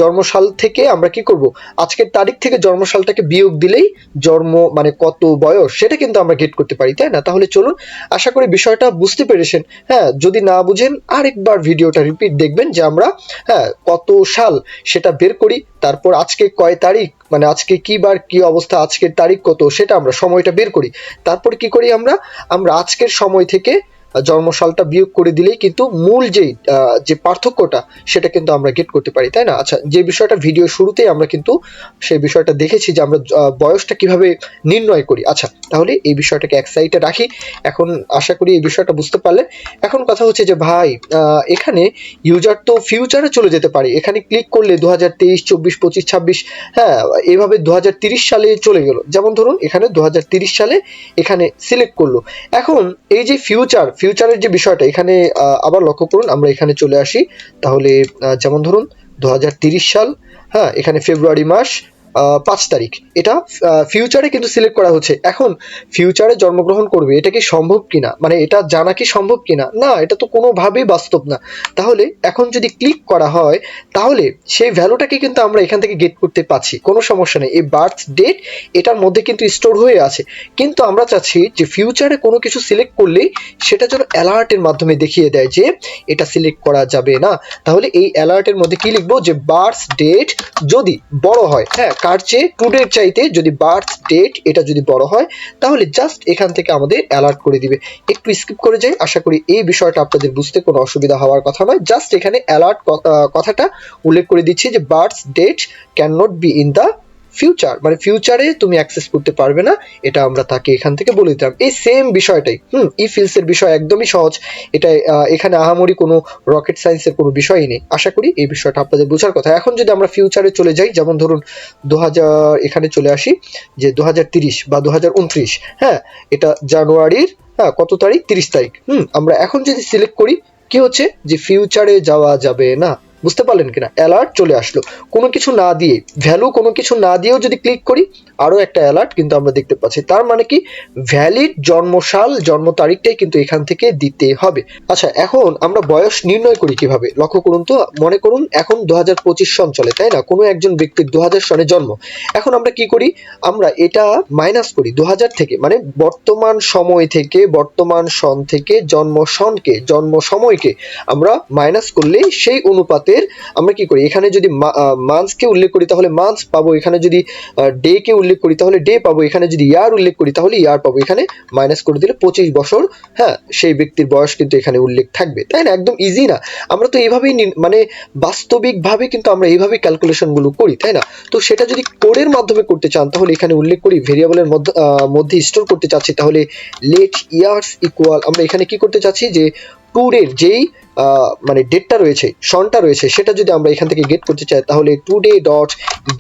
জন্মসাল থেকে আমরা কি করব, আজকের তারিখ থেকে জন্মসালটাকে বিয়োগ দিলেই জন্ম মানে কত বয়স সেটা কিন্তু আমরা গেট করতে পারি, তাই না? তাহলে চলুন, আশা করি বিষয়টা বুঝতে পেরেছেন। হ্যাঁ, যদি না বুঝেন আরেকবার ভিডিওটা রিপিট দেখবেন যে আমরা, হ্যাঁ, কত সাল সেটা বের করি, তারপর আজকে কয় তারিখ মানে আজকে কি বার কি অবস্থা, আজকের তারিখ কত সেটা আমরা সময়টা বের করি, তারপর কি করি আমরা আজকের সময় থেকে জন্মসালটা বিয়োগ করে দিলেই কিন্তু মূল যে পার্থক্যটা সেটা কিন্তু আমরা গেট করতে পারি, তাই না? আচ্ছা, যে বিষয়টা ভিডিও শুরুতেই আমরা কিন্তু সেই বিষয়টা দেখেছি যে আমরা বয়সটা কিভাবে নির্ণয় করি। আচ্ছা, তাহলে এই বিষয়টাকে এক সাইডে রাখি। এখন আশা করি এই বিষয়টা বুঝতে পারলেন। এখন কথা হচ্ছে যে ভাই এখানে ইউজার তো ফিউচারে চলে যেতে পারে, এখানে ক্লিক করলে 2023 24 25 26, হ্যাঁ, এইভাবে 2030 সালে চলে গেল। যেমন ধরুন এখানে 2030 সালে এখানে সিলেক্ট করলো। এখন এই যে ফিউচারের যে বিষয়টা এখানে আবার লক্ষ্য করুন, আমরা এখানে চলে আসি, তাহলে যেমন ধরুন 2030 সাল, হ্যাঁ, এখানে ফেব্রুয়ারি মাস 5 তারিখ, এটা ফিউচারে কিন্তু সিলেক্ট করা হচ্ছে। এখন ফিউচারে জন্মগ্রহণ করবে, এটা কি সম্ভব কিনা, মানে এটা জানা কি সম্ভব কিনা, না, এটা তো কোনোভাবেই বাস্তব না। তাহলে এখন যদি ক্লিক করা হয় তাহলে সেই ভ্যালুটাকে কিন্তু আমরা এখান থেকে গেট করতে পারছি, কোনো সমস্যা নেই। এই বার্থ ডেট এটার মধ্যে কিন্তু স্টোর হয়ে আছে, কিন্তু আমরা চাচ্ছি যে ফিউচারে কোনো কিছু সিলেক্ট করলেই সেটা যেন অ্যালার্টের মাধ্যমে দেখিয়ে দেয় যে এটা সিলেক্ট করা যাবে না। তাহলে এই অ্যালার্টের মধ্যে কি লিখবো, যে বার্থ ডেট যদি বড় হয়, হ্যাঁ, কার চেয়ে, টুডের চাইতে যদি বার্থ ডেট এটা যদি বড় হয় তাহলে জাস্ট এখান থেকে আমাদের অ্যালার্ট করে দিবে। একটু স্কিপ করে যাই, আশা করি এই বিষয়টা আপনাদের বুঝতে কোনো অসুবিধা হওয়ার কথা নয়। জাস্ট এখানে অ্যালার্ট কথাটা উল্লেখ করে দিচ্ছি যে birth date can not be in the future, মানে ফিউচারে তুমি অ্যাক্সেস করতে পারবে না, এটা আমরা তাকে এখান থেকে বলে দিলাম। এই সেম বিষয়টাই ইফ এলস এর বিষয় একদমই সহজ, এটা এখানে আহামরি কোনো রকেট সায়েন্সের কোনো বিষয়ই নেই। আশা করি এই বিষয়টা আপনাদের বোঝার কথা। এখন যদি আমরা ফিউচারে চলে যাই, যেমন ধরুন 2000 এখানে চলে আসি যে 2030 বা 2029, হ্যাঁ এটা জানুয়ারির কত তারিখ, 30 তারিখ। আমরা এখন যদি সিলেক্ট করি কি হচ্ছে যে ফিউচারে যাওয়া যাবে না। বুঝতে পারলেন কিনা? অ্যালার্ট চলে আসলো কোনো কিছু না দিয়ে, ভ্যালু কোনো কিছু না দিয়েও যদি ক্লিক করি আরো একটা অ্যালার্ট কিন্তু আমরা দেখতে পাচ্ছি। তার মানে কি ভ্যালিড জন্মসাল জন্ম তারিখটাই কিন্তু এখান থেকে দিতে হবে। আচ্ছা, এখন আমরা বয়স নির্ণয় করি কিভাবে লক্ষ্য করুন তো। মনে করুন এখন 2025 সন চলে, তাই না? কোনো একজন ব্যক্তির 2000 সনে জন্ম। এখন আমরা কি করি, আমরা এটা মাইনাস করি 2000 থেকে, মানে বর্তমান সময় থেকে, বর্তমান সন থেকে জন্ম সনকে, জন্ম সময়কে আমরা মাইনাস করলে সেই অনুপাতে আমরা কি করি, এখানে যদি মান্থকে উল্লেখ করি তাহলে মান্থ পাবো, এখানে যদি ডে কে উল্লেখ করি তাহলে ডে পাবো, এখানে যদি ইয়ার উল্লেখ করি তাহলে ইয়ার পাবো। এখানে মাইনাস করে দিলে 25 বছর সেই ব্যক্তির বয়স কিন্তু এখানে উল্লেখ থাকবে, তাই না? একদম ইজি না? আমরা তো এইভাবেই মানে বাস্তবিকভাবে কিন্তু আমরা এইভাবেই ক্যালকুলেশন গুলো করি, তাই না? তো সেটা যদি কোডের মাধ্যমে করতে চান তাহলে এখানে উল্লেখ করি ভেরিয়েবলের মধ্যে স্টোর করতে চাচ্ছি, তাহলে লেট ইয়ার্স ইকুয়াল, আমরা এখানে কি করতে চাচ্ছি যে টুডের যেই মানে ডেটটা রয়েছে, সনটা রয়েছে, সেটা যদি আমরা এখান থেকে গেট করতে চাই তাহলে টুডে ডট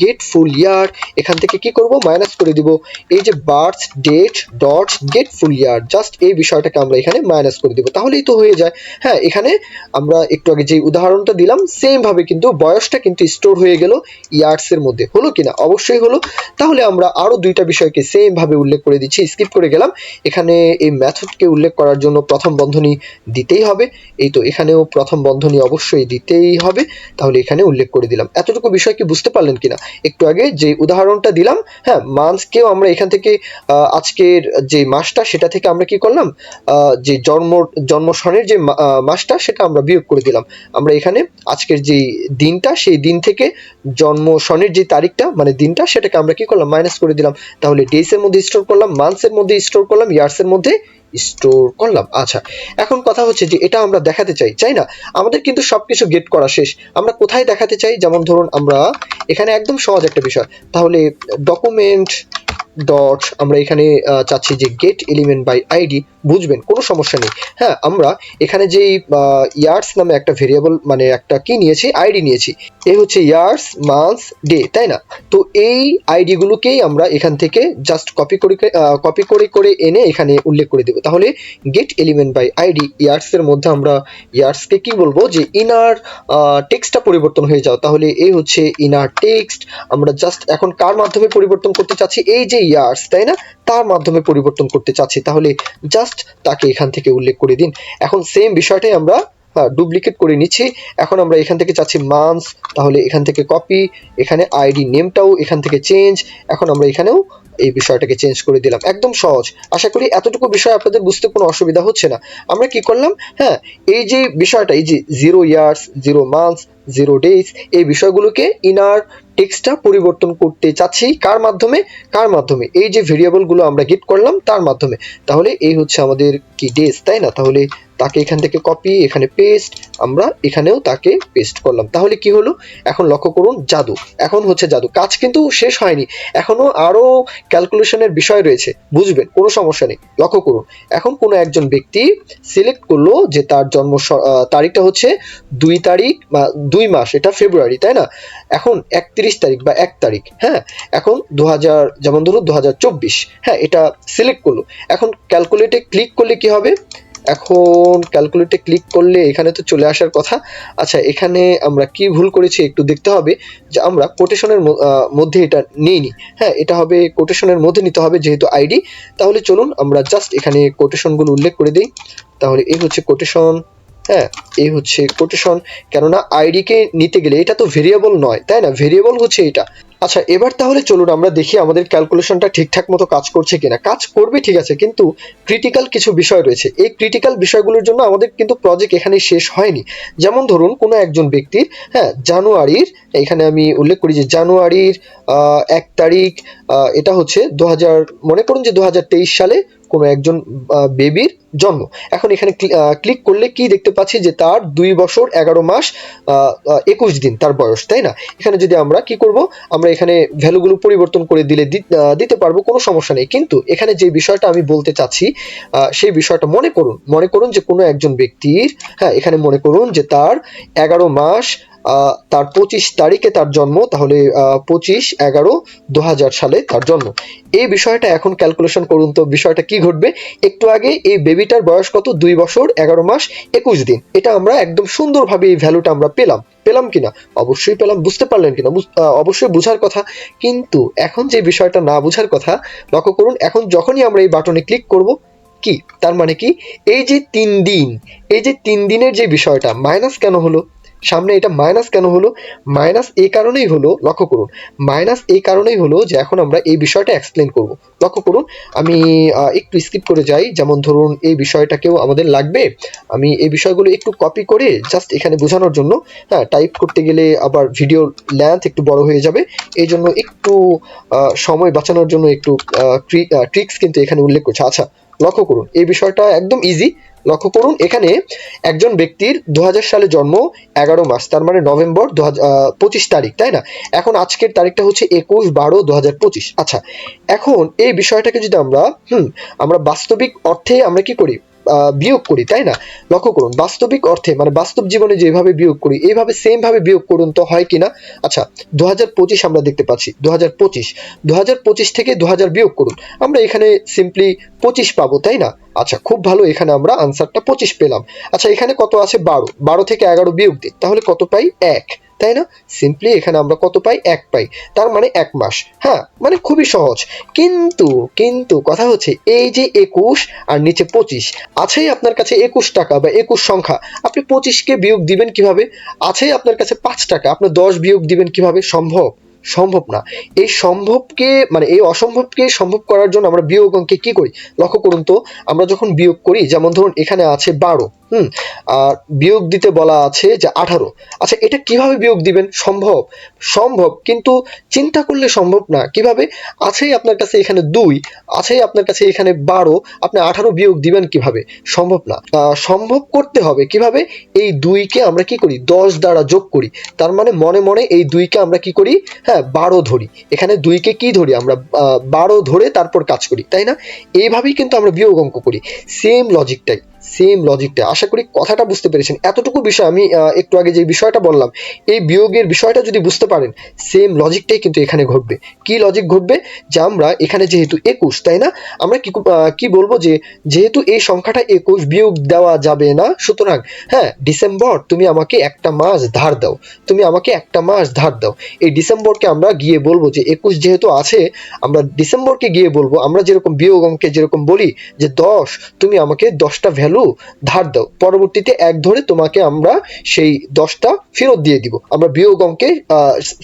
গেট ফুল ইয়ার, এখান থেকে কি করব, মাইনাস করে দিব এই যে বার্থ ডেট ডট গেট ফুল ইয়ার, জাস্ট এই বিষয়টাকে আমরা এখানে মাইনাস করে দিব, তাহলেই তো হয়ে যায়। হ্যাঁ, এখানে আমরা একটু আগে যে উদাহরণটা দিলাম সেম ভাবে কিন্তু বয়সটা কিন্তু স্টোর হয়ে গেল ইয়ার্স এর মধ্যে। হলো কিনা? অবশ্যই হলো। তাহলে আমরা আরো দুইটা বিষয়কে সেম ভাবে উল্লেখ করে দিচ্ছি, স্কিপ করে গেলাম। এখানে এই মেথডকে উল্লেখ করার জন্য প্রথম বন্ধনী দিতেই হবে, এই তো এখানেও প্রথম বন্ধনী অবশ্যই দিতেই হবে, তাহলে এখানে উল্লেখ করে দিলাম। এতটুকু বিষয় কি বুঝতে পারলেন কিনা? একটু আগে যে উদাহরণটা দিলাম, হ্যাঁ মান্থকেও আমরা এখান থেকে আজকের যে মাসটা সেটা থেকে আমরা কি করলাম, যে জন্ম সনের যে মাসটা সেটা আমরা বিয়োগ করে দিলাম। আমরা এখানে আজকের যে দিনটা সেই দিন থেকে জন্ম সনের যে তারিখটা মানে দিনটা সেটাকে আমরা কি করলাম, মাইনাস করে দিলাম। তাহলে ডেজ এর মধ্যে স্টোর করলাম, মান্থস এর মধ্যে স্টোর করলাম, ইয়ার্স এর মধ্যে স্টোর করলাম। আচ্ছা, এখন কথা হচ্ছে যে এটা আমরা দেখাতে চাই না? আমাদের কিন্তু সবকিছু গেট করা শেষ, আমরা কোথায় দেখাতে চাই? যেমন ধরুন আমরা এখানে একদম সহজ একটা বিষয়, তাহলে ডকুমেন্ট ডট আমরা এখানে চাচ্ছি যে গেট এলিমেন্ট বাই আইডি, বুঝবেন কোনো সমস্যা নেই। হ্যাঁ, আমরা এখানে যেই ইয়ার্স নামে একটা ভেরিয়েবল মানে একটা কি নিয়েছি, আইডি নিয়েছি, এই হচ্ছে ইয়ার্স মান্থ ডে, তাই না? তো এই আইডি গুলোকেই আমরা এখান থেকে জাস্ট কপি করে এনে এখানে উল্লেখ করে দেব। তাহলে get element by ID years এর মধ্যে আমরা ইয়ার্সকে কি বলবো যে ইনার টেক্সটটা পরিবর্তন হয়ে যাও, তাহলে এই হচ্ছে ইনার টেক্সট। আমরা জাস্ট এখন কার মাধ্যমে পরিবর্তন করতে চাচ্ছি, এই যে ইয়ার্স, তাই না, তার মাধ্যমে পরিবর্তন করতে চাচ্ছি, তাহলে জাস্ট তাকে এখান থেকে উল্লেখ করে দিন। এখন সেম বিষয়টাই আমরা ডুপ্লিকেট করে নিচ্ছি। এখন আমরা এখান থেকে চাচ্ছি মান্থস, তাহলে এখান থেকে কপি, এখানে আইডি নেমটাও এখান থেকে চেঞ্জ। এখন আমরা এখানেও এই বিষয়টাকে চেঞ্জ করে দিলাম, একদম সহজ। আশা করি এতটুকু বিষয় আপনাদের বুঝতে কোনো অসুবিধা হচ্ছে না। আমরা কি করলাম, হ্যাঁ এই যে বিষয়টা, এই যে 0 ইয়ার্স 0 মান্থস 0 ডেজ, এই বিষয়গুলোকে ইনার টেক্সটটা পরিবর্তন করতে চাচ্ছি কার মাধ্যমে এই যে ভেরিয়েবল গুলো আমরা গেট করলাম তার মাধ্যমে। তাহলে এই হচ্ছে আমাদের কি ডেজ, তাই না? তাহলে তাকে এখান থেকে কপি, এখানে পেস্ট, আমরা এখানেও তাকে পেস্ট করলাম। তাহলে কি হলো, এখন লক্ষ্য করুন জাদু, এখন হচ্ছে জাদু। কাজ কিন্তু শেষ হয়নি, এখনো আরো ক্যালকুলেশনের বিষয় রয়েছে, বুঝবেন কোনো সমস্যা নেই। লক্ষ্য করুন, এখন কোনো একজন ব্যক্তি সিলেক্ট করলো যে তার জন্ম তারিখটা হচ্ছে 2 তারিখ বা 2 মাস, এটা ফেব্রুয়ারি, তাই না? এখন 31 তারিখ বা 1 তারিখ, হ্যাঁ এখন 2000 যেমন ধরুন 2024, হ্যাঁ এটা সিলেক্ট করলো। এখন ক্যালকুলেটে ক্লিক করলে কি হবে, এখন ক্যালকুলেটে ক্লিক করলে এখানে তো চলে আসার কথা। আচ্ছা, এখানে আমরা কি ভুল করেছি একটু দেখতে হবে, যে আমরা কোটেশনের মধ্যে এটা নিইনি। হ্যাঁ, এটা হবে কোটেশনের মধ্যে নিতে হবে যেহেতু আইডি। তাহলে চলুন আমরা জাস্ট এখানে কোটেশনগুলো উল্লেখ করে দিই। তাহলে এই হচ্ছে কোটেশন, হ্যাঁ, এই হচ্ছে কোটেশন। কেননা আইডিকে নিতে গেলে এটা তো ভেরিয়েবল নয়, তাই না? ভেরিয়েবল হচ্ছে এটা। আচ্ছা, এবার তাহলে চলুন আমরা দেখি আমাদের ক্যালকুলেশনটা ঠিকঠাক মতো কাজ করছে কিনা। কাজ করবে ঠিক আছে, কিন্তু ক্রিটিক্যাল কিছু বিষয় রয়েছে। এই ক্রিটিক্যাল বিষয়গুলোর জন্য আমাদের কিন্তু প্রজেক্ট এখানে শেষ হয়নি। যেমন ধরুন কোনো একজন ব্যক্তির, হ্যাঁ, জানুয়ারির, এখানে আমি উল্লেখ করি যে জানুয়ারির 1 তারিখ, এটা হচ্ছে 2000, মনে করুন যে 2023 সালে কোনো একজন বেবির জন্ম। এখন এখানে ক্লিক করলে কি দেখতে পাচ্ছি যে তার 2 বছর 11 মাস 21 দিন তার বয়স, তাই না? এখানে যদি আমরা কি করব, আমরা এখানে ভ্যালুগুলো পরিবর্তন করে দিতে পারবো, কোনো সমস্যা নেই। কিন্তু এখানে যে বিষয়টা আমি বলতে চাচ্ছি, সেই বিষয়টা মনে করুন যে কোনো একজন ব্যক্তির, হ্যাঁ, এখানে মনে করুন যে তার 11 মাস, তার 25 তারিখে তার জন্ম, তাহলে 25/11/2000 সালে তার জন্ম। এই বিষয়টা এখন ক্যালকুলেশন করুন তো বিষয়টা কি ঘটবে। একটু আগে এই বেবিটার বয়স কত? 2 বছর 11 মাস 21 দিন। এটা আমরা একদম সুন্দরভাবে এই ভ্যালুটা আমরা পেলাম কিনা? অবশ্যই পেলাম। বুঝতে পারলেন কিনা? অবশ্যই বুঝার কথা। কিন্তু এখন যে বিষয়টা না বুঝার কথা, লক্ষ্য করুন, এখন যখনই আমরা এই বাটনে ক্লিক করব, কি তার মানে কি, এই যে 3 দিন, এই যে 3 দিনের যে বিষয়টা মাইনাস কেন হলো, সামনে এটা মাইনাস কেন হলো? মাইনাস এই কারণেই হলো, লক্ষ্য করুন, মাইনাস এই কারণেই হলো যে এখন আমরা এই বিষয়টা এক্সপ্লেন করব। লক্ষ্য করুন, আমি একটু স্কিপ করে যাই। যেমন ধরুন এই বিষয়টাকেও আমাদের লাগবে। আমি এই বিষয়গুলো একটু কপি করে জাস্ট এখানে বোঝানোর জন্য, হ্যাঁ, টাইপ করতে গেলে আবার ভিডিও লেন্থ একটু বড় হয়ে যাবে। এই জন্য একটু সময় বাঁচানোর জন্য একটু ট্রিক্স কিন্তু এখানে উল্লেখ করছে। আচ্ছা, লক্ষ্য করুন এই বিষয়টা একদম ইজি। লক্ষ্য করুন, এখানে একজন ব্যক্তির 2000 সালে জন্ম, 11 মাস, তার মানে নভেম্বর 25 তারিখ, তাই না? এখন আজকের তারিখটা হচ্ছে 21/12/2025। আচ্ছা, এখন এই বিষয়টাকে যদি আমরা বাস্তবিক অর্থে আমরা কি করি, বিয়োগ করি, তাই না? লক্ষ্য করুন, বাস্তবিক অর্থে মানে বাস্তব জীবনে যেভাবে বিয়োগ করি, এইভাবে সেম ভাবে বিয়োগ করুন তো হয় কিনা। আচ্ছা, 2025 আমরা দেখতে পাচ্ছি, 2025 থেকে 2000 বিয়োগ করুন, আমরা এখানে সিম্পলি 25 পাবো, তাই না? আচ্ছা, খুব ভালো, এখানে আমরা আনসারটা 25 পেলাম। আচ্ছা, এখানে কত আছে? 12 থেকে 11 বিয়োগ দিই, তাহলে কত পাই? 1, তাই না? সিম্পলি এখানে আমরা কত পাই? 1 পাই। তার মানে 1 মাস। হ্যাঁ, মানে খুবই সহজ। কিন্তু কিন্তু কথা হচ্ছে এই যে 21 আর নিচে 25, আছেই আপনার কাছে 21 টাকা বা 21 সংখ্যা, আপনি 25 কে বিয়োগ দিবেন কিভাবে? আছেই আপনার কাছে 5 টাকা, আপনি 10 বিয়োগ দিবেন কিভাবে? সম্ভব না। এই সম্ভবকে মানে এই অসম্ভবকে সম্ভব করার জন্য আমরা বিয়োগ অঙ্কে কি করি? লক্ষ্য করুন তো, আমরা যখন বিয়োগ করি, যেমন ধরুন এখানে আছে 12, আর বিয়োগ দিতে বলা আছে যে 18। আচ্ছা, এটা কিভাবে বিয়োগ দিবেন? সম্ভব, কিন্তু চিন্তা করলে সম্ভব না। কিভাবে? আছেই আপনার কাছে এখানে 2, আছেই আপনার কাছে এখানে 12, আপনি 18 বিয়োগ দিবেন কিভাবে? সম্ভব না। সম্ভব করতে হবে কিভাবে? এই 2 কে আমরা কি করি? 10 দ্বারা যোগ করি। তার মানে মনে মনে এই 2 কে আমরা কি করি? হ্যাঁ, 12 ধরি। এখানে 2 কে কি ধরি আমরা? 12 ধরে তারপর কাজ করি, তাই না? এইভাবেই কিন্তু আমরা বিয়োগ অঙ্ক করি। সেম লজিকটাই। আশা করি কথাটা বুঝতে পেরেছেন। এতটুকু বিষয় আমি একটু আগে যে বিষয়টা বললাম, এই বিয়োগের বিষয়টা যদি বুঝতে পারেন, সেম লজিকটাই কিন্তু এখানে ঘটবে। কি লজিক ঘটবে? যে আমরা এখানে যেহেতু 21, তাই না? আমরা কি বলবো যে যেহেতু এই সংখ্যাটা 21, বিয়োগ দেওয়া যাবে না, সুতরাং হ্যাঁ, ডিসেম্বর তুমি আমাকে একটা মাস ধার দাও, এই ডিসেম্বরকে আমরা গিয়ে বলবো যে 21 যেহেতু আছে, আমরা ডিসেম্বরকে গিয়ে বলবো, আমরা যেরকম বিয়োগ অঙ্কে যেরকম বলি যে 10, তুমি আমাকে 10টা ভ্যালু ধার দাও, পরবর্তীতে 1 ধরে তোমাকে আমরা সেই 10টা ফেরত দিয়ে দিব। আমরা বিয়োগ অঙ্কে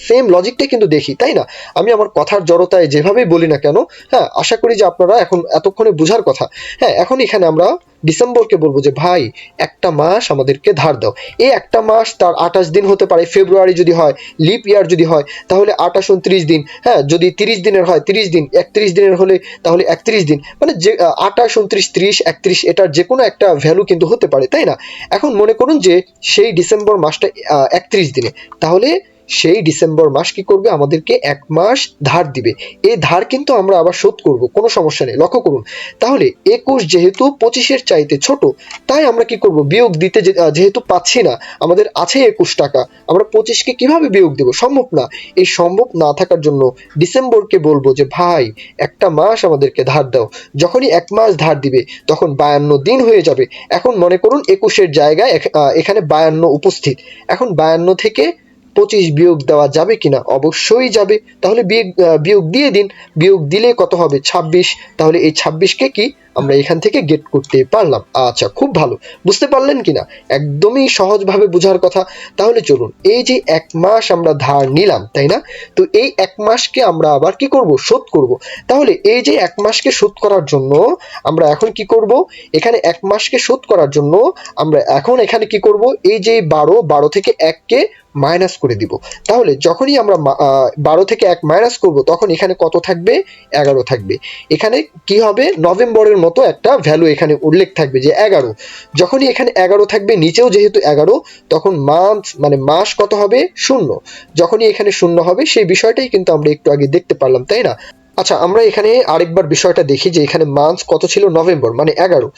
সেম লজিকটাই কিন্তু দেখি, তাই না? আমি আমার কথার জড়তায় যেভাবেই বলি না কেন, হ্যাঁ, আশা করি যে আপনারা এখন এতক্ষণে বুঝার কথা। হ্যাঁ, এখন এখানে আমরা ডিসেম্বরকে বলবো যে ভাই একটা মাস আমাদেরকে ধার দাও। এই একটা মাস তার 28 দিন হতে পারে, ফেব্রুয়ারি যদি হয়, লিপ ইয়ার যদি হয় তাহলে 28 29 দিন, হ্যাঁ, যদি 30 দিনের হয় 30 দিন, 31 দিনের হলে তাহলে 31 দিন, মানে যে 28 29 30 31 এটার যে কোনো একটা ভ্যালু কিন্তু হতে পারে, তাই না? এখন মনে করুন যে সেই ডিসেম্বর মাসটা 31 দিনে, তাহলে সেই ডিসেম্বর মাস কি করবে? আমাদেরকে 1 মাস ধার দিবে। এই ধার কিন্তু আমরা আবার শোধ করব, কোনো সমস্যা নেই। লক্ষ্য করুন, তাহলে 21 যেহেতু 25-এর চাইতে ছোট, তাই আমরা কি করব? বিয়োগ দিতে যেহেতু পাচ্ছি না, আমাদের আছে 21 টাকা, আমরা 25-কে কিভাবে বিয়োগ দেব? সম্ভব না। এই সম্ভব না থাকার জন্য ডিসেম্বরকে বলবো যে ভাই একটা মাস আমাদেরকে ধার দাও। যখনই 1 মাস ধার দিবে তখন 52 দিন হয়ে যাবে। এখন মনে করুন 21-এর জায়গায় এখানে 52 উপস্থিত। এখন 52 থেকে 25 বিয়োগ দেওয়া যাবে কিনা? অবশ্যই যাবে। তাহলে বিয়োগ দিয়ে দিন। বিয়োগ দিলে কত হবে? 26। তাহলে এই 26কে কি আমরা এখান থেকে গেট করতে পারলাম। আচ্ছা, খুব ভালো। বুঝতে পারলেন কিনা? একদমই সহজভাবে বোঝার কথা। তাহলে চলুন, এই যে 1 মাস আমরা ধার নিলাম, তাই না? তো এই 1 মাসকে আমরা আবার কি করব? শোধ করব। তাহলে এই যে 1 মাসকে শোধ করার জন্য আমরা এখন কি করব? এখানে 1 মাসকে শোধ করার জন্য আমরা এখন এখানে কি করব? এই যে 12 থেকে 1 কে মাইনাস করে দিব। তাহলে যখনই আমরা 12 থেকে 1 মাইনাস করব তখন এখানে কত থাকবে? 11 থাকবে। এখানে কি হবে? নভেম্বরের মতো একটা ভ্যালু এখানে উল্লেখ থাকবে যে 11। যখনই এখানে 11 থাকবে, নিচেও যেহেতু 11, তখন মাস কত হবে? 0। যখনই এখানে 0 হবে, সেই বিষয়টাই কিন্তু আমরা একটু আগে দেখতে পারলাম, তাই না? আচ্ছা, আমরা এখানে আরেকবার বিষয়টা দেখি যে এখানে মান্থ কত ছিল? নভেম্বর, মানে 11।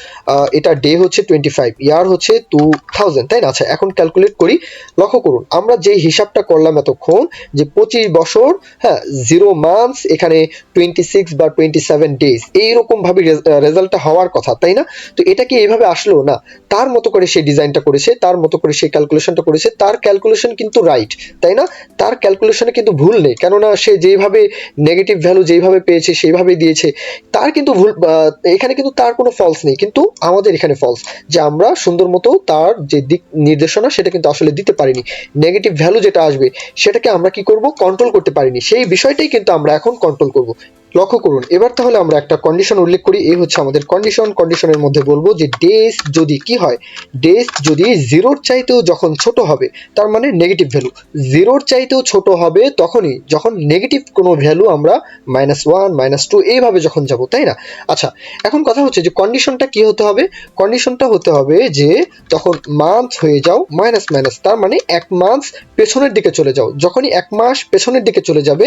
এটা ডে হচ্ছে 25, ইয়ার হচ্ছে 2000, তাই না? আচ্ছা, এখন ক্যালকুলেট করি। লক্ষ্য করুন, আমরা যে হিসাবটা করলাম এতক্ষণ যে 25 বছর, হ্যাঁ, 0 মান্থস, এখানে 26 বা 27 ডেজ, এইরকম ভাবে রেজাল্টটা হওয়ার কথা, তাই না? তো এটা কি এইভাবে আসলো? না, তার মতো করে সে ডিজাইনটা করেছে, তার মতো করে সে ক্যালকুলেশনটা করেছে। তার ক্যালকুলেশন কিন্তু রাইট, তাই না? তার ক্যালকুলেশনে কিন্তু ভুল নেই, কেননা সে যেভাবে নেগেটিভ ভ্যালু যেভাবে পেয়েছে সেইভাবেই দিয়েছে। তার কিন্তু ভুল, এখানে কিন্তু তার কোনো ফলস নেই, কিন্তু আমাদের এখানে ফলস, যে আমরা সুন্দর মতো তার যে দিক নির্দেশনা সেটা কিন্তু আসলে দিতে পারিনি। নেগেটিভ ভ্যালু যেটা আসবে সেটাকে আমরা কি করব? কন্ট্রোল করতে পারিনি। সেই বিষয়টাই কিন্তু আমরা এখন কন্ট্রোল করব। লক্ষ্য করুন, এবার তাহলে আমরা একটা কন্ডিশন উল্লেখ করি। এই হচ্ছে আমাদের কন্ডিশন। কন্ডিশনের মধ্যে বলবো যে ডেজ যদি কি হয়? ডেজ যদি 0-র চাইতেও যখন ছোট হবে, তার মানে নেগেটিভ ভ্যালু 0-র চাইতেও ছোট হবে তখনই, যখন নেগেটিভ কোনো ভ্যালু আমরা -1, -2 এইভাবে যখন যাব, তাই না? আচ্ছা, এখন কথা হচ্ছে যে কন্ডিশনটা কি হতে হবে? কন্ডিশনটা হতে হবে যে তখন মান্থ হয়ে যাও মাইনাস মাইনাস, তার মানে 1 মাস পেছনের দিকে চলে যাও। যখনই 1 মাস পেছনের দিকে চলে যাবে,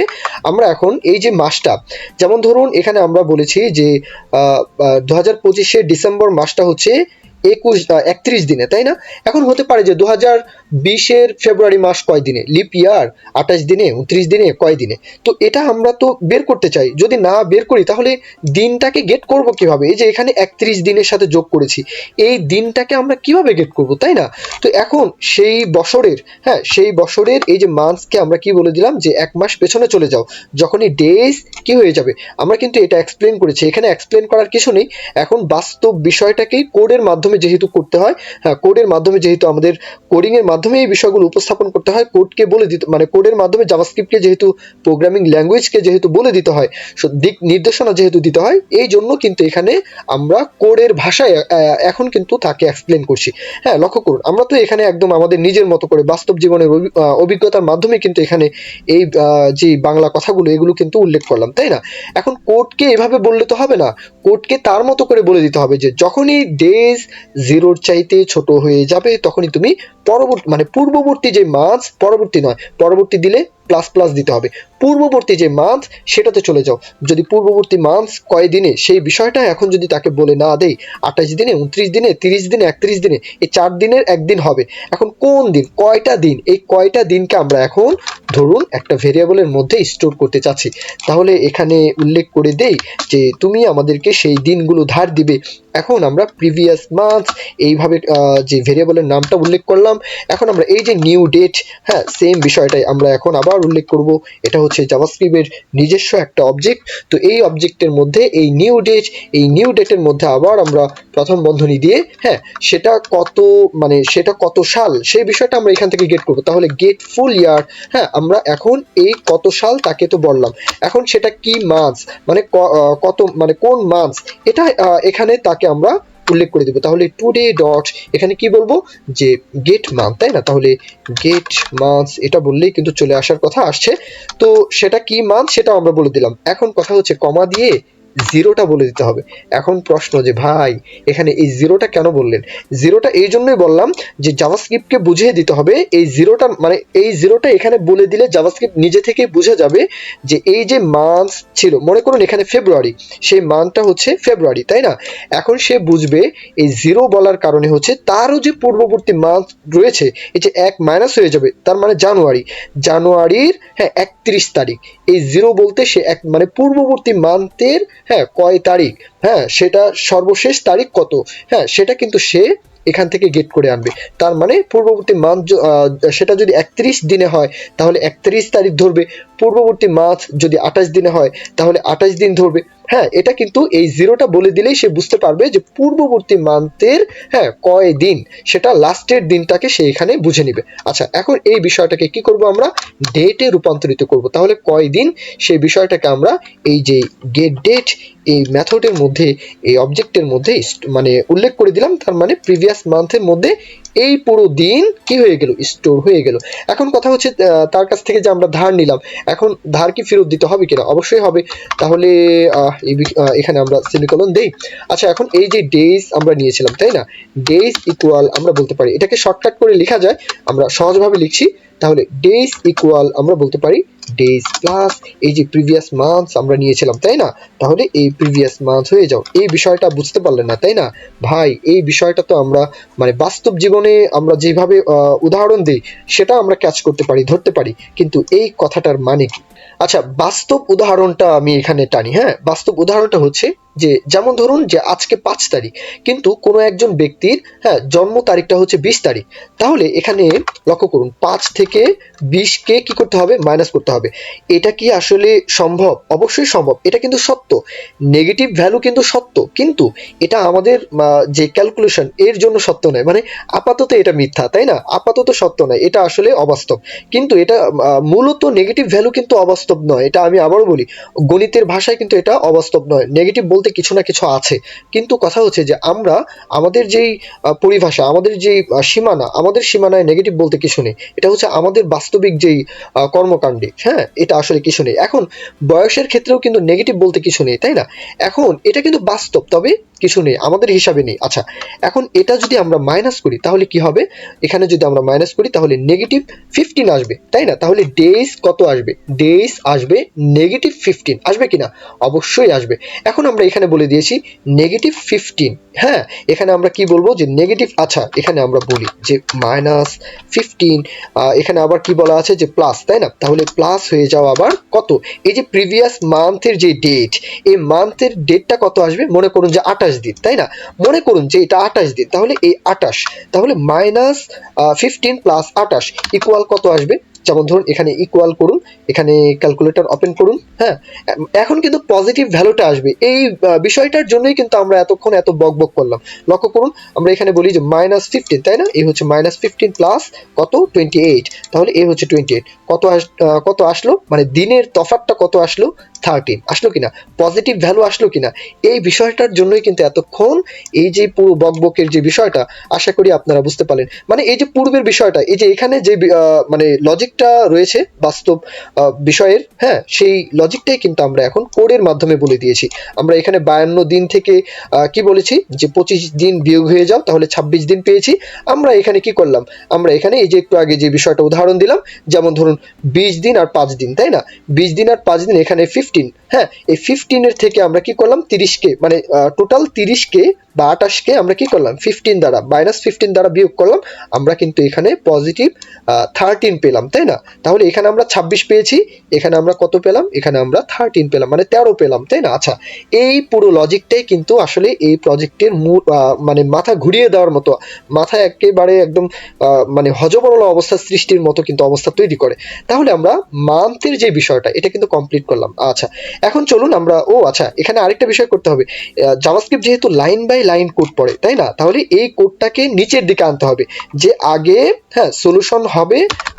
আমরা এখন এই যে মাসটা, যেমন ধরুন এখানে আমরা বলেছি যে 2025-এর ডিসেম্বর মাসটা হচ্ছে 31 দিনে, তাই না? এখন হতে পারে যে 2020-এর ফেব্রুয়ারি মাস কয় দিনে? লিপ ইয়ার 28 দিনে, 29 দিনে, কয় দিনে? তো এটা আমরা তো বের করতে চাই। যদি না বের করি তাহলে দিনটাকে গেট করব কিভাবে? এই যে এখানে 31 দিনের সাথে যোগ করেছি, এই দিনটাকে আমরা কিভাবে গেট করব, তাই না? তো এখন সেই বছরের, হ্যাঁ, সেই বছরের এই যে মান্থসকে আমরা কি বলে দিলাম যে 1 মাস পেছনে চলে যাও। যখনই ডেজ কি হয়ে যাবে, আমরা কিন্তু এটা এক্সপ্লেন করেছি, এখানে এক্সপ্লেন করার কিছু নেই। এখন বাস্তব বিষয়টাকেই কোডের মাধ্যমে যেহেতু করতে হয়, হ্যাঁ, কোডের মাধ্যমে যেহেতু আমাদের কোডিং এর মাধ্যমে এই বিষয়গুলো উপস্থাপন করতে হয়, কোডকে বলে দিতে, মানে কোডের মাধ্যমে জাভাস্ক্রিপ্টকে যেহেতু প্রোগ্রামিং ল্যাঙ্গুয়েজকে যেহেতু বলে দিতে হয়, দিক নির্দেশনা যেহেতু দিতে হয়, এই জন্য কিন্তু এখানে আমরা কোডের ভাষায় এখন কিন্তু তাকে এক্সপ্লেন করছি। হ্যাঁ, লক্ষ্য করুন, আমরা তো এখানে একদম আমাদের নিজের মতো করে বাস্তব জীবনের অভিজ্ঞতার মাধ্যমে কিন্তু এখানে এই যে বাংলা কথাগুলো এগুলো কিন্তু উল্লেখ করলাম, তাই না? এখন কোডকে এভাবে বললে তো হবে না, কোডকে তার মতো করে বলে দিতে হবে যে যখনই ডেজ 0-র চাইতে ছোট হয়ে যাবে তখনই তুমি পরবর্তী, মানে পূর্ববর্তী যে মাস, পরবর্তী নয়, পরবর্তী দিলে প্লাস প্লাস দিতে হবে, পূর্ববর্তী যে মান্থ সেটাতে চলে যাও। যদি পূর্ববর্তী মান্থ কয় দিনে সেই বিষয়টা এখন যদি তাকে বলে না দেই, 28 দিনে, 29 দিনে, 30 দিনে, 31 দিনে, এই 4 দিনের একদিন হবে। এখন কোন দিন, কয়টা দিন, এই কয়টা দিনকে আমরা এখন ধরুন একটা ভেরিয়েবলের মধ্যে স্টোর করতে চাচ্ছি। তাহলে এখানে উল্লেখ করে দেই যে তুমি আমাদেরকে সেই দিনগুলো ধার দিবে। এখন আমরা প্রিভিয়াস মান্থ এইভাবে যে ভেরিয়েবলের নামটা উল্লেখ করলাম। এখন আমরা এই যে নিউ ডেট, হ্যাঁ, সেম বিষয়টাই আমরা এখন আবার উল্লেখ করব। এটা হচ্ছে জাভাস্ক্রিপ্টের নিজস্ব একটা অবজেক্ট। তো এই অবজেক্টের মধ্যে এই নিউ ডেট, এই নিউ ডেটের মধ্যে আবার আমরা প্রথম বন্ধনী দিয়ে, হ্যাঁ, সেটা কত, মানে সেটা কত সাল, সেই বিষয়টা আমরা এখান থেকে গেট করব। তাহলে গেট ফুল ইয়ার, হ্যাঁ, আমরা এখন এই কত সাল তাকে তো বললাম, এখন সেটা কি মান্থ, মানে কত, মানে কোন মান্থ, এটা এখানে তাকে আমরা উল্লেখ করে দেবো। তাহলে টুডে ডট, এখানে কি বলবো যে গেট মান্থ, তাই না? তাহলে গেট মান্থ এটা বললেই কিন্তু চলে আসার কথা আসছে। তো সেটা কি মান্থ সেটাও আমরা বলে দিলাম। এখন কথা হচ্ছে কমা দিয়ে 0টা বলে দিতে হবে। এখন প্রশ্ন যে ভাই এখানে এই 0টা কেন বললেন? 0টা এই জন্যই বললাম যে জাভাস্ক্রিপ্টকে বুঝিয়ে দিতে হবে এই 0টা, মানে এই 0টা এখানে বলে দিলে জাভাস্ক্রিপ্ট নিজে থেকে বুঝে যাবে যে এই যে মান্থ ছিল, মনে করুন এখানে ফেব্রুয়ারি, সেই মান্থটা হচ্ছে ফেব্রুয়ারি, তাই না? এখন সে বুঝবে এই 0 বলার কারণে হচ্ছে তারও যে পূর্ববর্তী মান্থ রয়েছে, এই যে 1 মাইনাস হয়ে যাবে, তার মানে জানুয়ারি, জানুয়ারির, হ্যাঁ, 31 তারিখ। এই 0 বলতে সে এক, মানে পূর্ববর্তী মান্থের, হ্যাঁ, কয় তারিখ, হ্যাঁ, সেটা সর্বশেষ তারিখ কত, হ্যাঁ, সেটা কিন্তু সে এখান থেকে গেট করে আনবে। তার মানে পূর্ববর্তী মান্থ সেটা যদি 31 দিনে হয় তাহলে 31 তারিখ ধরবে, পূর্ববর্তী মান্থ যদি 28 দিনে হয় তাহলে 28 দিন ধরবে। হ্যাঁ, এটা কিন্তু এই জিরোটা বলে দিলেই সে বুঝতে পারবে যে পূর্ববর্তী মান্থের হ্যাঁ কয় দিন, সেটা লাস্টের দিনটাকে সে এখানে বুঝে নিবে। আচ্ছা, এখন এই বিষয়টাকে কি করব আমরা, ডেটে রূপান্তরিত করব। তাহলে কয় দিন সেই বিষয়টাকে আমরা এই যে গেট ডেট এই মেথডের মধ্যে, এই অবজেক্টের মধ্যে মানে উল্লেখ করে দিলাম। তার মানে প্রিভিয়াস মান্থের মধ্যে এই পুরো দিন কি হয়ে গেল, স্টোর হয়ে গেল। এখন কথা হচ্ছে তার কাছ থেকে যে আমরা ধার নিলাম, এখন ধার কি ফেরত দিতে হবে কিনা, অবশ্যই হবে। তাহলে এখানে আমরা সেমিকোলন দেই। আচ্ছা, এখন এই যে ডেজ আমরা নিয়েছিলাম তাই না, ডেজ ইকুয়াল আমরা বলতে পারি, এটাকে শর্টকাট করে লেখা যায়, আমরা সহজভাবে লিখছি। তাহলে ডেজ ইকুয়াল আমরা বলতে পারি ডেজ প্লাস এই যে প্রিভিয়াস মান্থ আমরা নিয়েছিলাম তাই না, তাহলে এই প্রিভিয়াস মান্থ হয়ে যাও। এই বিষয়টা বুঝতে পারলেন না তাই না ভাই? এই বিষয়টা তো আমরা মানে বাস্তব জীবনে আমরা যেভাবে উদাহরণ দিই সেটা আমরা ক্যাচ করতে পারি, ধরতে পারি, কিন্তু এই কথাটার মানে কি? আচ্ছা, বাস্তব উদাহরণটা আমি এখানে টানি। হ্যাঁ, বাস্তব উদাহরণটা হচ্ছে যে যেমন ধরুন যে আজকে 5 তারিখ, কিন্তু কোনো একজন ব্যক্তির হ্যাঁ জন্ম তারিখটা হচ্ছে 20 তারিখ। তাহলে এখানে লক্ষ্য করুন 5 থেকে 20কে কি করতে হবে, মাইনাস করতে হবে। এটা কি আসলে সম্ভব? অবশ্যই সম্ভব, এটা কিন্তু সত্য। নেগেটিভ ভ্যালু কিন্তু সত্য, কিন্তু এটা আমাদের যে ক্যালকুলেশন এর জন্য সত্য নয়। মানে আপাতত এটা মিথ্যা তাই না, আপাতত সত্য নয়, এটা আসলে অবাস্তব। কিন্তু এটা মূলত নেগেটিভ ভ্যালু কিন্তু অবাস্তব নয়, এটা আমি আবারও বলি, গণিতের ভাষায় কিন্তু এটা অবাস্তব নয়। নেগেটিভ বলতে কিছু না কিছু আছে, কিন্তু কথা হচ্ছে যে আমরা আমাদের যেই পরিভাষা, আমাদের যেই সীমানা, আমাদের সীমানায় নেগেটিভ বলতে কিছু নেই। এটা হচ্ছে আমাদের বাস্তবিক যেই কর্মকাণ্ডে, হ্যাঁ এটা আসলে কিছু নেই। এখন বয়সের ক্ষেত্রেও কিন্তু নেগেটিভ বলতে কিছু নেই তাই না, এখন এটা কিন্তু বাস্তব, তবে কিছু নেই, আমাদের হিসাবে নেই। আচ্ছা, এখন এটা যদি আমরা মাইনাস করি তাহলে কি হবে, এখানে যদি আমরা মাইনাস করি তাহলে নেগেটিভ 15 আসবে তাই না, তাহলে ডেজ কত আসবে, ডেজ আসবে নেগেটিভ 15, আসবে কিনা, অবশ্যই আসবে। এখন আমরা এখানে বলে দিয়েছি নেগেটিভ 15। হ্যাঁ, এখানে আমরা কি বলবো যে নেগেটিভ, আচ্ছা এখানে আমরা বলি যে -15, এখানে আবার কি বলা আছে যে প্লাস তাই না, তাহলে প্লাস হয়ে যাও আবার কত, এই যে প্রিভিয়াস মান্থের যে ডেট, এই মান্থের ডেটটা কত আসবে, মনে করুন যে 28 দিন তাই না, মনে করুন যে এটা 28 দিন, তাহলে এই 28, তাহলে -15 প্লাস 28 ইকুয়াল কত আসবে, যেমন ধরুন এখানে ইকুয়াল করুন, এখানে ক্যালকুলেটর ওপেন করুন। হ্যাঁ, এখন কিন্তু পজিটিভ ভ্যালুটা আসবে, এই বিষয়টার জন্যই কিন্তু আমরা এতক্ষণ এত বকবক করলাম। লক্ষ্য করুন, আমরা এখানে বলি যে -15 তাই না, এই হচ্ছে -15 প্লাস কত 28, তাহলে এই হচ্ছে 28, কত আসলো, মানে দিনের তফাৎটা কত আসলো, 13 আসলো কিনা, পজিটিভ ভ্যালু আসলো কিনা, এই বিষয়টার জন্যই কিন্তু এতক্ষণ এই যে পুরো বকবকের যে বিষয়টা, আশা করি আপনারা বুঝতে পারলেন। মানে এই যে পূর্বের বিষয়টা, এই যে এখানে যে মানে লজিকটা রয়েছে বাস্তব বিষয়ের, হ্যাঁ সেই লজিকটাই কিন্তু আমরা এখন কোডের মাধ্যমে বলে দিয়েছি। আমরা এখানে 52 দিন থেকে কি বলেছি যে 25 দিন বিয়োগ হয়ে যাও, তাহলে 26 দিন পেয়েছি। আমরা এখানে কি করলাম, আমরা এখানে এই যে একটু আগে যে বিষয়টা উদাহরণ দিলাম, যেমন ধরুন 20 দিন আর 5 দিন তাই না, 20 দিন আর 5 দিন, এখানে 15। হ্যাঁ, এই 15 এর থেকে আমরা কি করলাম 30কে, মানে টোটাল 30কে বা 28কে আমরা কি করলাম 15 দ্বারা -15 দ্বারা বিয়োগ করলাম, আমরা কিন্তু এখানে পজিটিভ 13 পেলাম তাই না। তাহলে এখানে আমরা 26 পেয়েছি, এখানে আমরা কত পেলাম, এখানে আমরা 13 পেলাম, মানে 13 পেলাম তাই না। আচ্ছা, এই পুরো লজিকটাই কিন্তু আসলে এই প্রজেক্টের মূল মানে মাথা ঘুরিয়ে দেওয়ার মতো, মাথা একেবারে একদম মানে হযবরল অবস্থা সৃষ্টির মতো কিন্তু অবস্থা তৈরি করে। তাহলে আমরা মান্থের যে বিষয়টা এটা কিন্তু কমপ্লিট করলাম। আচ্ছা, এখন চলুন আমরা, আচ্ছা এখানে আরেকটা বিষয় করতে হবে, জাভাস্ক্রিপ্ট যেহেতু লাইন বাই লাইন কোড পড়ে তাই না, তাহলে এই কোডটাকে নিচের দিকে আনতে হবে, যে আগে হ্যাঁ সলিউশন হবে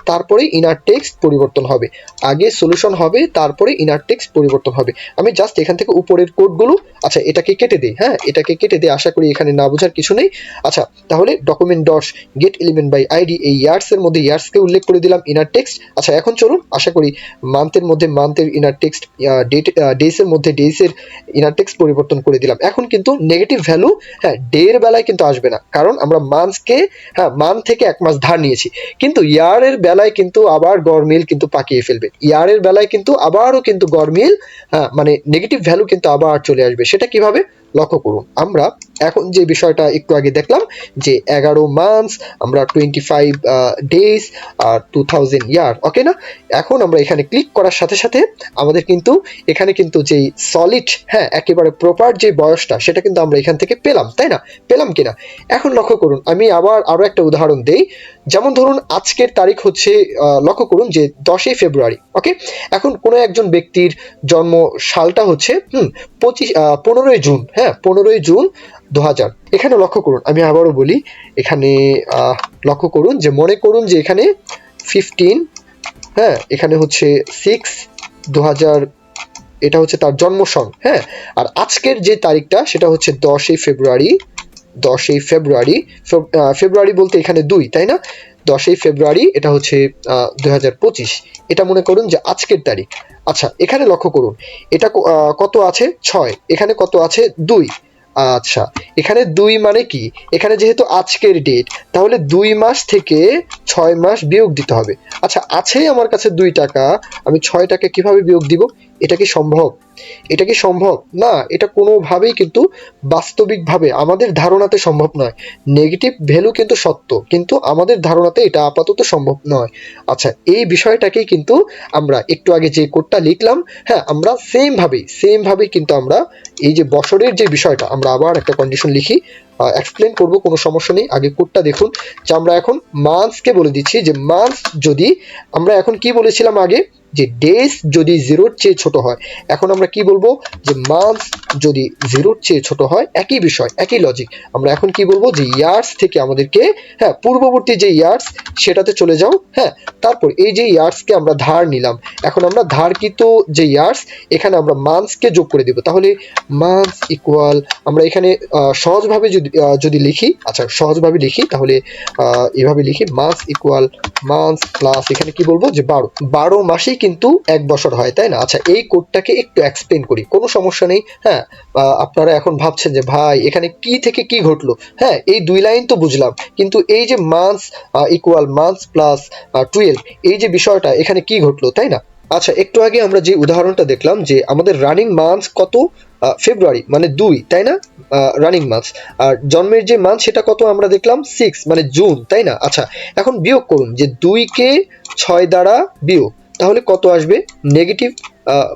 তারপরে ইনার টেক্সট পরিবর্তন হবে, আগে সলিউশন হবে তারপরে ইনার টেক্সট পরিবর্তন হবে। আমি জাস্ট এখান থেকে উপরের কোডগুলো, আচ্ছা এটাকে কেটে দিই, হ্যাঁ এটাকে কেটে দিই, আশা করি এখানে না বোঝার কিছু নেই। আচ্ছা, তাহলে document dot get element by ID, এই ইয়ার্স এর মধ্যে ইয়ার্সকে উল্লেখ করে দিলাম, ইনার টেক্সট। আচ্ছা, এখন চলুন, আশা করি মান্থের মধ্যে মান্থের ইনার টেক্সট, ডেজ এর মধ্যে ডেজ এর ইনার টেক্সট পরিবর্তন করে দিলাম। এখন কিন্তু নেগেটিভ ভ্যালু হ্যাঁ ডে এর বেলায় কিন্তু আসবে না, কারণ আমরা মান্থকে হ্যাঁ মান্থ থেকে 1 মাস ধার নিয়েছি, কিন্তু ইয়ারের বেলায় কিন্তু আবার গরমিল কিন্তু পাকিয়ে ফেলবে, ইয়ারের বেলায় কিন্তু আবারও কিন্তু গরমিল, হ্যাঁ মানে নেগেটিভ ভ্যালু কিন্তু আবার চলে আসবে। সেটা কিভাবে, লক্ষ্য করুন আমরা এখন যে বিষয়টা একটু আগে দেখলাম যে 11 মান্থস, আমরা 25 ডেজ আর 2000 ইয়ার, ওকে না? এখন আমরা এখানে ক্লিক করার সাথে সাথে আমাদের কিন্তু এখানে কিন্তু যেই সলিড, হ্যাঁ, একেবারে প্রপার যে বয়সটা সেটা কিন্তু আমরা এখান থেকে পেলাম, তাই না? পেলাম কিনা? এখন লক্ষ্য করুন, আমি আবার আরো একটা উদাহরণ দেই। যেমন ধরুন আজকের তারিখ হচ্ছে, লক্ষ্য করুন যে 10ই ফেব্রুয়ারি, ওকে? এখন কোনো একজন ব্যক্তির জন্ম সালটা হচ্ছে 15ই জুন, হ্যাঁ, 15ই জুন 2000। এখানে লক্ষ্য করুন, আমি আবারও বলি, এখানে লক্ষ্য করুন যে মনে করুন যে এখানে 15, হ্যাঁ, এখানে হচ্ছে 6 2000, এটা হচ্ছে তার জন্ম সন, হ্যাঁ। আর আজকের যে তারিখটা সেটা হচ্ছে 10ই ফেব্রুয়ারি। 10ই ফেব্রুয়ারি, ফেব্রুয়ারি বলতে এখানে 2, তাই না? 10ই ফেব্রুয়ারি, এটা হচ্ছে 2025। এটা মনে করুন যে আজকের তারিখ। আচ্ছা, এখানে লক্ষ্য করুন, এটা কত আছে? 6, এখানে কত আছে? 2। আচ্ছা, এখানে 2 মানে কি? এখানে যেহেতু আজকের ডেট, তাহলে 2 মাস থেকে 6 মাস বিয়োগ দিতে হবে। আচ্ছা, আছে আমার কাছে 2 টাকা, আমি 6 টাকা কিভাবে বিয়োগ দিব? এটা কি সম্ভব? এটা কি সম্ভব? না, এটা কোনোভাবেই কিন্তু বাস্তবিকভাবে আমাদের ধারণাতে সম্ভব নয়। নেগেটিভ ভ্যালু কিন্তু সত্য, কিন্তু আমাদের ধারণাতে এটা আপাতত সম্ভব নয়। আচ্ছা, এই বিষয়টাকেই কিন্তু আমরা একটু আগে যে কোডটা লিখলাম, হ্যাঁ, আমরা সেম ভাবেই কিন্তু আমরা এই যে বছরের যে বিষয়টা, আমরা আবার একটা কন্ডিশন লিখি, এক্সপ্লেন করব, কোনো সমস্যা নেই। আগে কোডটা দেখুন যে আমরা এখন মান্থসকে বলে দিচ্ছি যে মান্থ যদি, আমরা এখন কি বলেছিলাম আগে, যে ডেজ যদি 0-র চেয়ে ছোট হয়। এখন আমরা কি বলবো? যে মান্থ যদি 0-র চেয়ে ছোট হয়, একই বিষয়, একই লজিক। আমরা এখন কি বলবো? যে ইয়ার্স থেকে আমাদেরকে, হ্যাঁ, পূর্ববর্তী যে ইয়ার্স সেটাতে চলে যাও, হ্যাঁ। তারপর এই যে ইয়ার্সকে আমরা ধার নিলাম, এখন আমরা ধারকৃত যে ইয়ার্স, এখানে আমরা মান্থসকে যোগ করে দেব। তাহলে মান্থস ইকুয়াল, আমরা এখানে সহজভাবে যদি লিখি, আচ্ছা সহজভাবে লিখি, তাহলে এভাবে লিখি, মান্থস ইকুয়াল মান্থস প্লাস এখানে কি বলবো? যে 12 মাসেই কিন্তু 1 বছর হয়, তাই না? আচ্ছা, এই কোডটাকে একটু এক্সপ্লেন করি, কোনো সমস্যা নেই, হ্যাঁ। আপনারা এখন ভাবছেন যে ভাই এখানে কি থেকে কি ঘটলো, হ্যাঁ, এই 2 লাইন তো বুঝলাম, কিন্তু এই যে মান্থস ইকুয়াল মান্থস প্লাস 12, এই যে বিষয়টা এখানে কি ঘটলো, তাই না? আচ্ছা, একটু আগে আমরা যে উদাহরণটা দেখলাম যে আমাদের রানিং মান্থস কত? ফেব্রুয়ারি, মানে 2, তাই না? Running months. আর জন্মের যে মান্থ সেটা কত আমরা দেখলাম? 6, মানে জুন, তাই না? আচ্ছা, এখন বিয়োগ করুন যে 2 কে 6 দ্বারা বিয়োগ, তাহলে কত আসবে? নেগেটিভ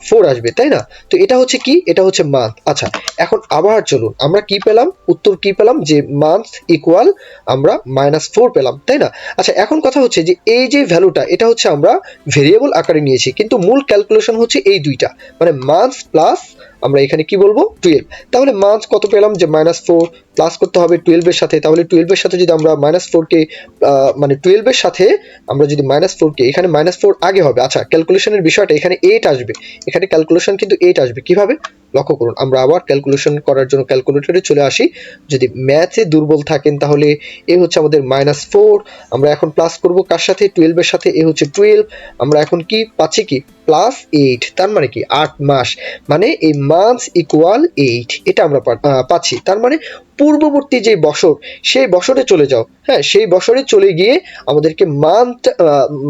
4 আসবে, তাই না? তো এটা হচ্ছে কি? এটা হচ্ছে মান্থ। আচ্ছা, এখন আবার চলুন, আমরা কি পেলাম? উত্তর কি পেলাম? যে মান্থ ইকুয়াল আমরা -4 পেলাম, তাই না? আচ্ছা, এখন কথা হচ্ছে যে এই যে ভ্যালুটা, এটা হচ্ছে আমরা ভেরিয়েবল আকারে নিয়েছি, কিন্তু মূল ক্যালকুলেশন হচ্ছে এই দুইটা, মানে মান্থ প্লাস আমরা এখানে কি বলবো? 12। তাহলে মান্থ কত পেলাম? যে -4 প্লাস করতে হবে 12 এর সাথে, তাহলে 12 এর সাথে যদি আমরা -4 কে, মানে 12 এর সাথে আমরা যদি -4 কে, এখানে -4 আগে হবে। আচ্ছা, ক্যালকুলেশনের বিষয়টা এখানে 8 আসবে, এখানে ক্যালকুলেশন কিন্তু 8 আসবে। কিভাবে? লক্ষ্য করুন, আমরা আবার ক্যালকুলেশন করার জন্য ক্যালকুলেটরে চলে আসি। যদি ম্যাথে দুর্বল থাকেন তাহলে এ হচ্ছে আমাদের -4, আমরা এখন প্লাস করব কার সাথে? 12 এর সাথে, এ হচ্ছে 12, আমরা এখন কি পাচ্ছি? কি প্লাস 8, তার মানে কি 8 মাস, মানে এই মান্থস ইকুয়াল 8, এটা আমরা পাচ্ছি। তার মানে পূর্ববর্তী যে বছর, সেই বছরে চলে যাও, হ্যাঁ, সেই বছরে চলে গিয়ে আমাদেরকে মান্থ,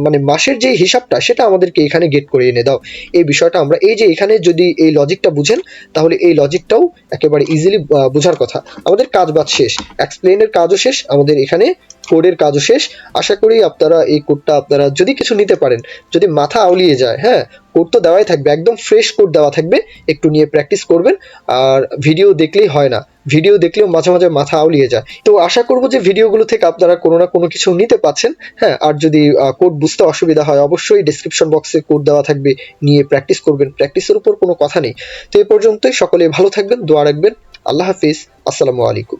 মানে মাসের যে হিসাবটা সেটা আমাদেরকে এখানে গেট করে এনে দাও। এই বিষয়টা আমরা, এই যে এখানে যদি এই লজিকটা বুঝেন, তাহলে এই লজিকটাও একেবারে ইজিলি বোঝার কথা। আমাদের কাজ বাদ শেষ, এক্সপ্লেনের কাজও শেষ, আমাদের এখানে কোডের কাজও শেষ। আশা করি আপনারা এই কোডটা, আপনারা যদি কিছু নিতে পারেন, যদি মাথা আউলিয়ে যায়, হ্যাঁ, কোড তো দেওয়াই থাকবে, একদম ফ্রেশ কোড দেওয়া থাকবে, একটু নিয়ে প্র্যাকটিস করবেন। আর ভিডিও দেখলেই হয় না, ভিডিও দেখলেও মাঝে মাঝে মাথা আউলিয়ে যায়। তো আশা করব যে ভিডিওগুলো থেকে আপনারা কোনো না কোনো কিছু নিতে পাচ্ছেন, হ্যাঁ। আর যদি কোড বুঝতে অসুবিধা হয়, অবশ্যই ডেসক্রিপশন বক্সে কোড দেওয়া থাকবে, নিয়ে প্র্যাকটিস করবেন, প্র্যাকটিসের উপর কোনো কথা নেই। তো এই পর্যন্তই, সকলে ভালো থাকবেন, দোয়া রাখবেন। আল্লাহ হাফিজ, আসসালামু আলাইকুম।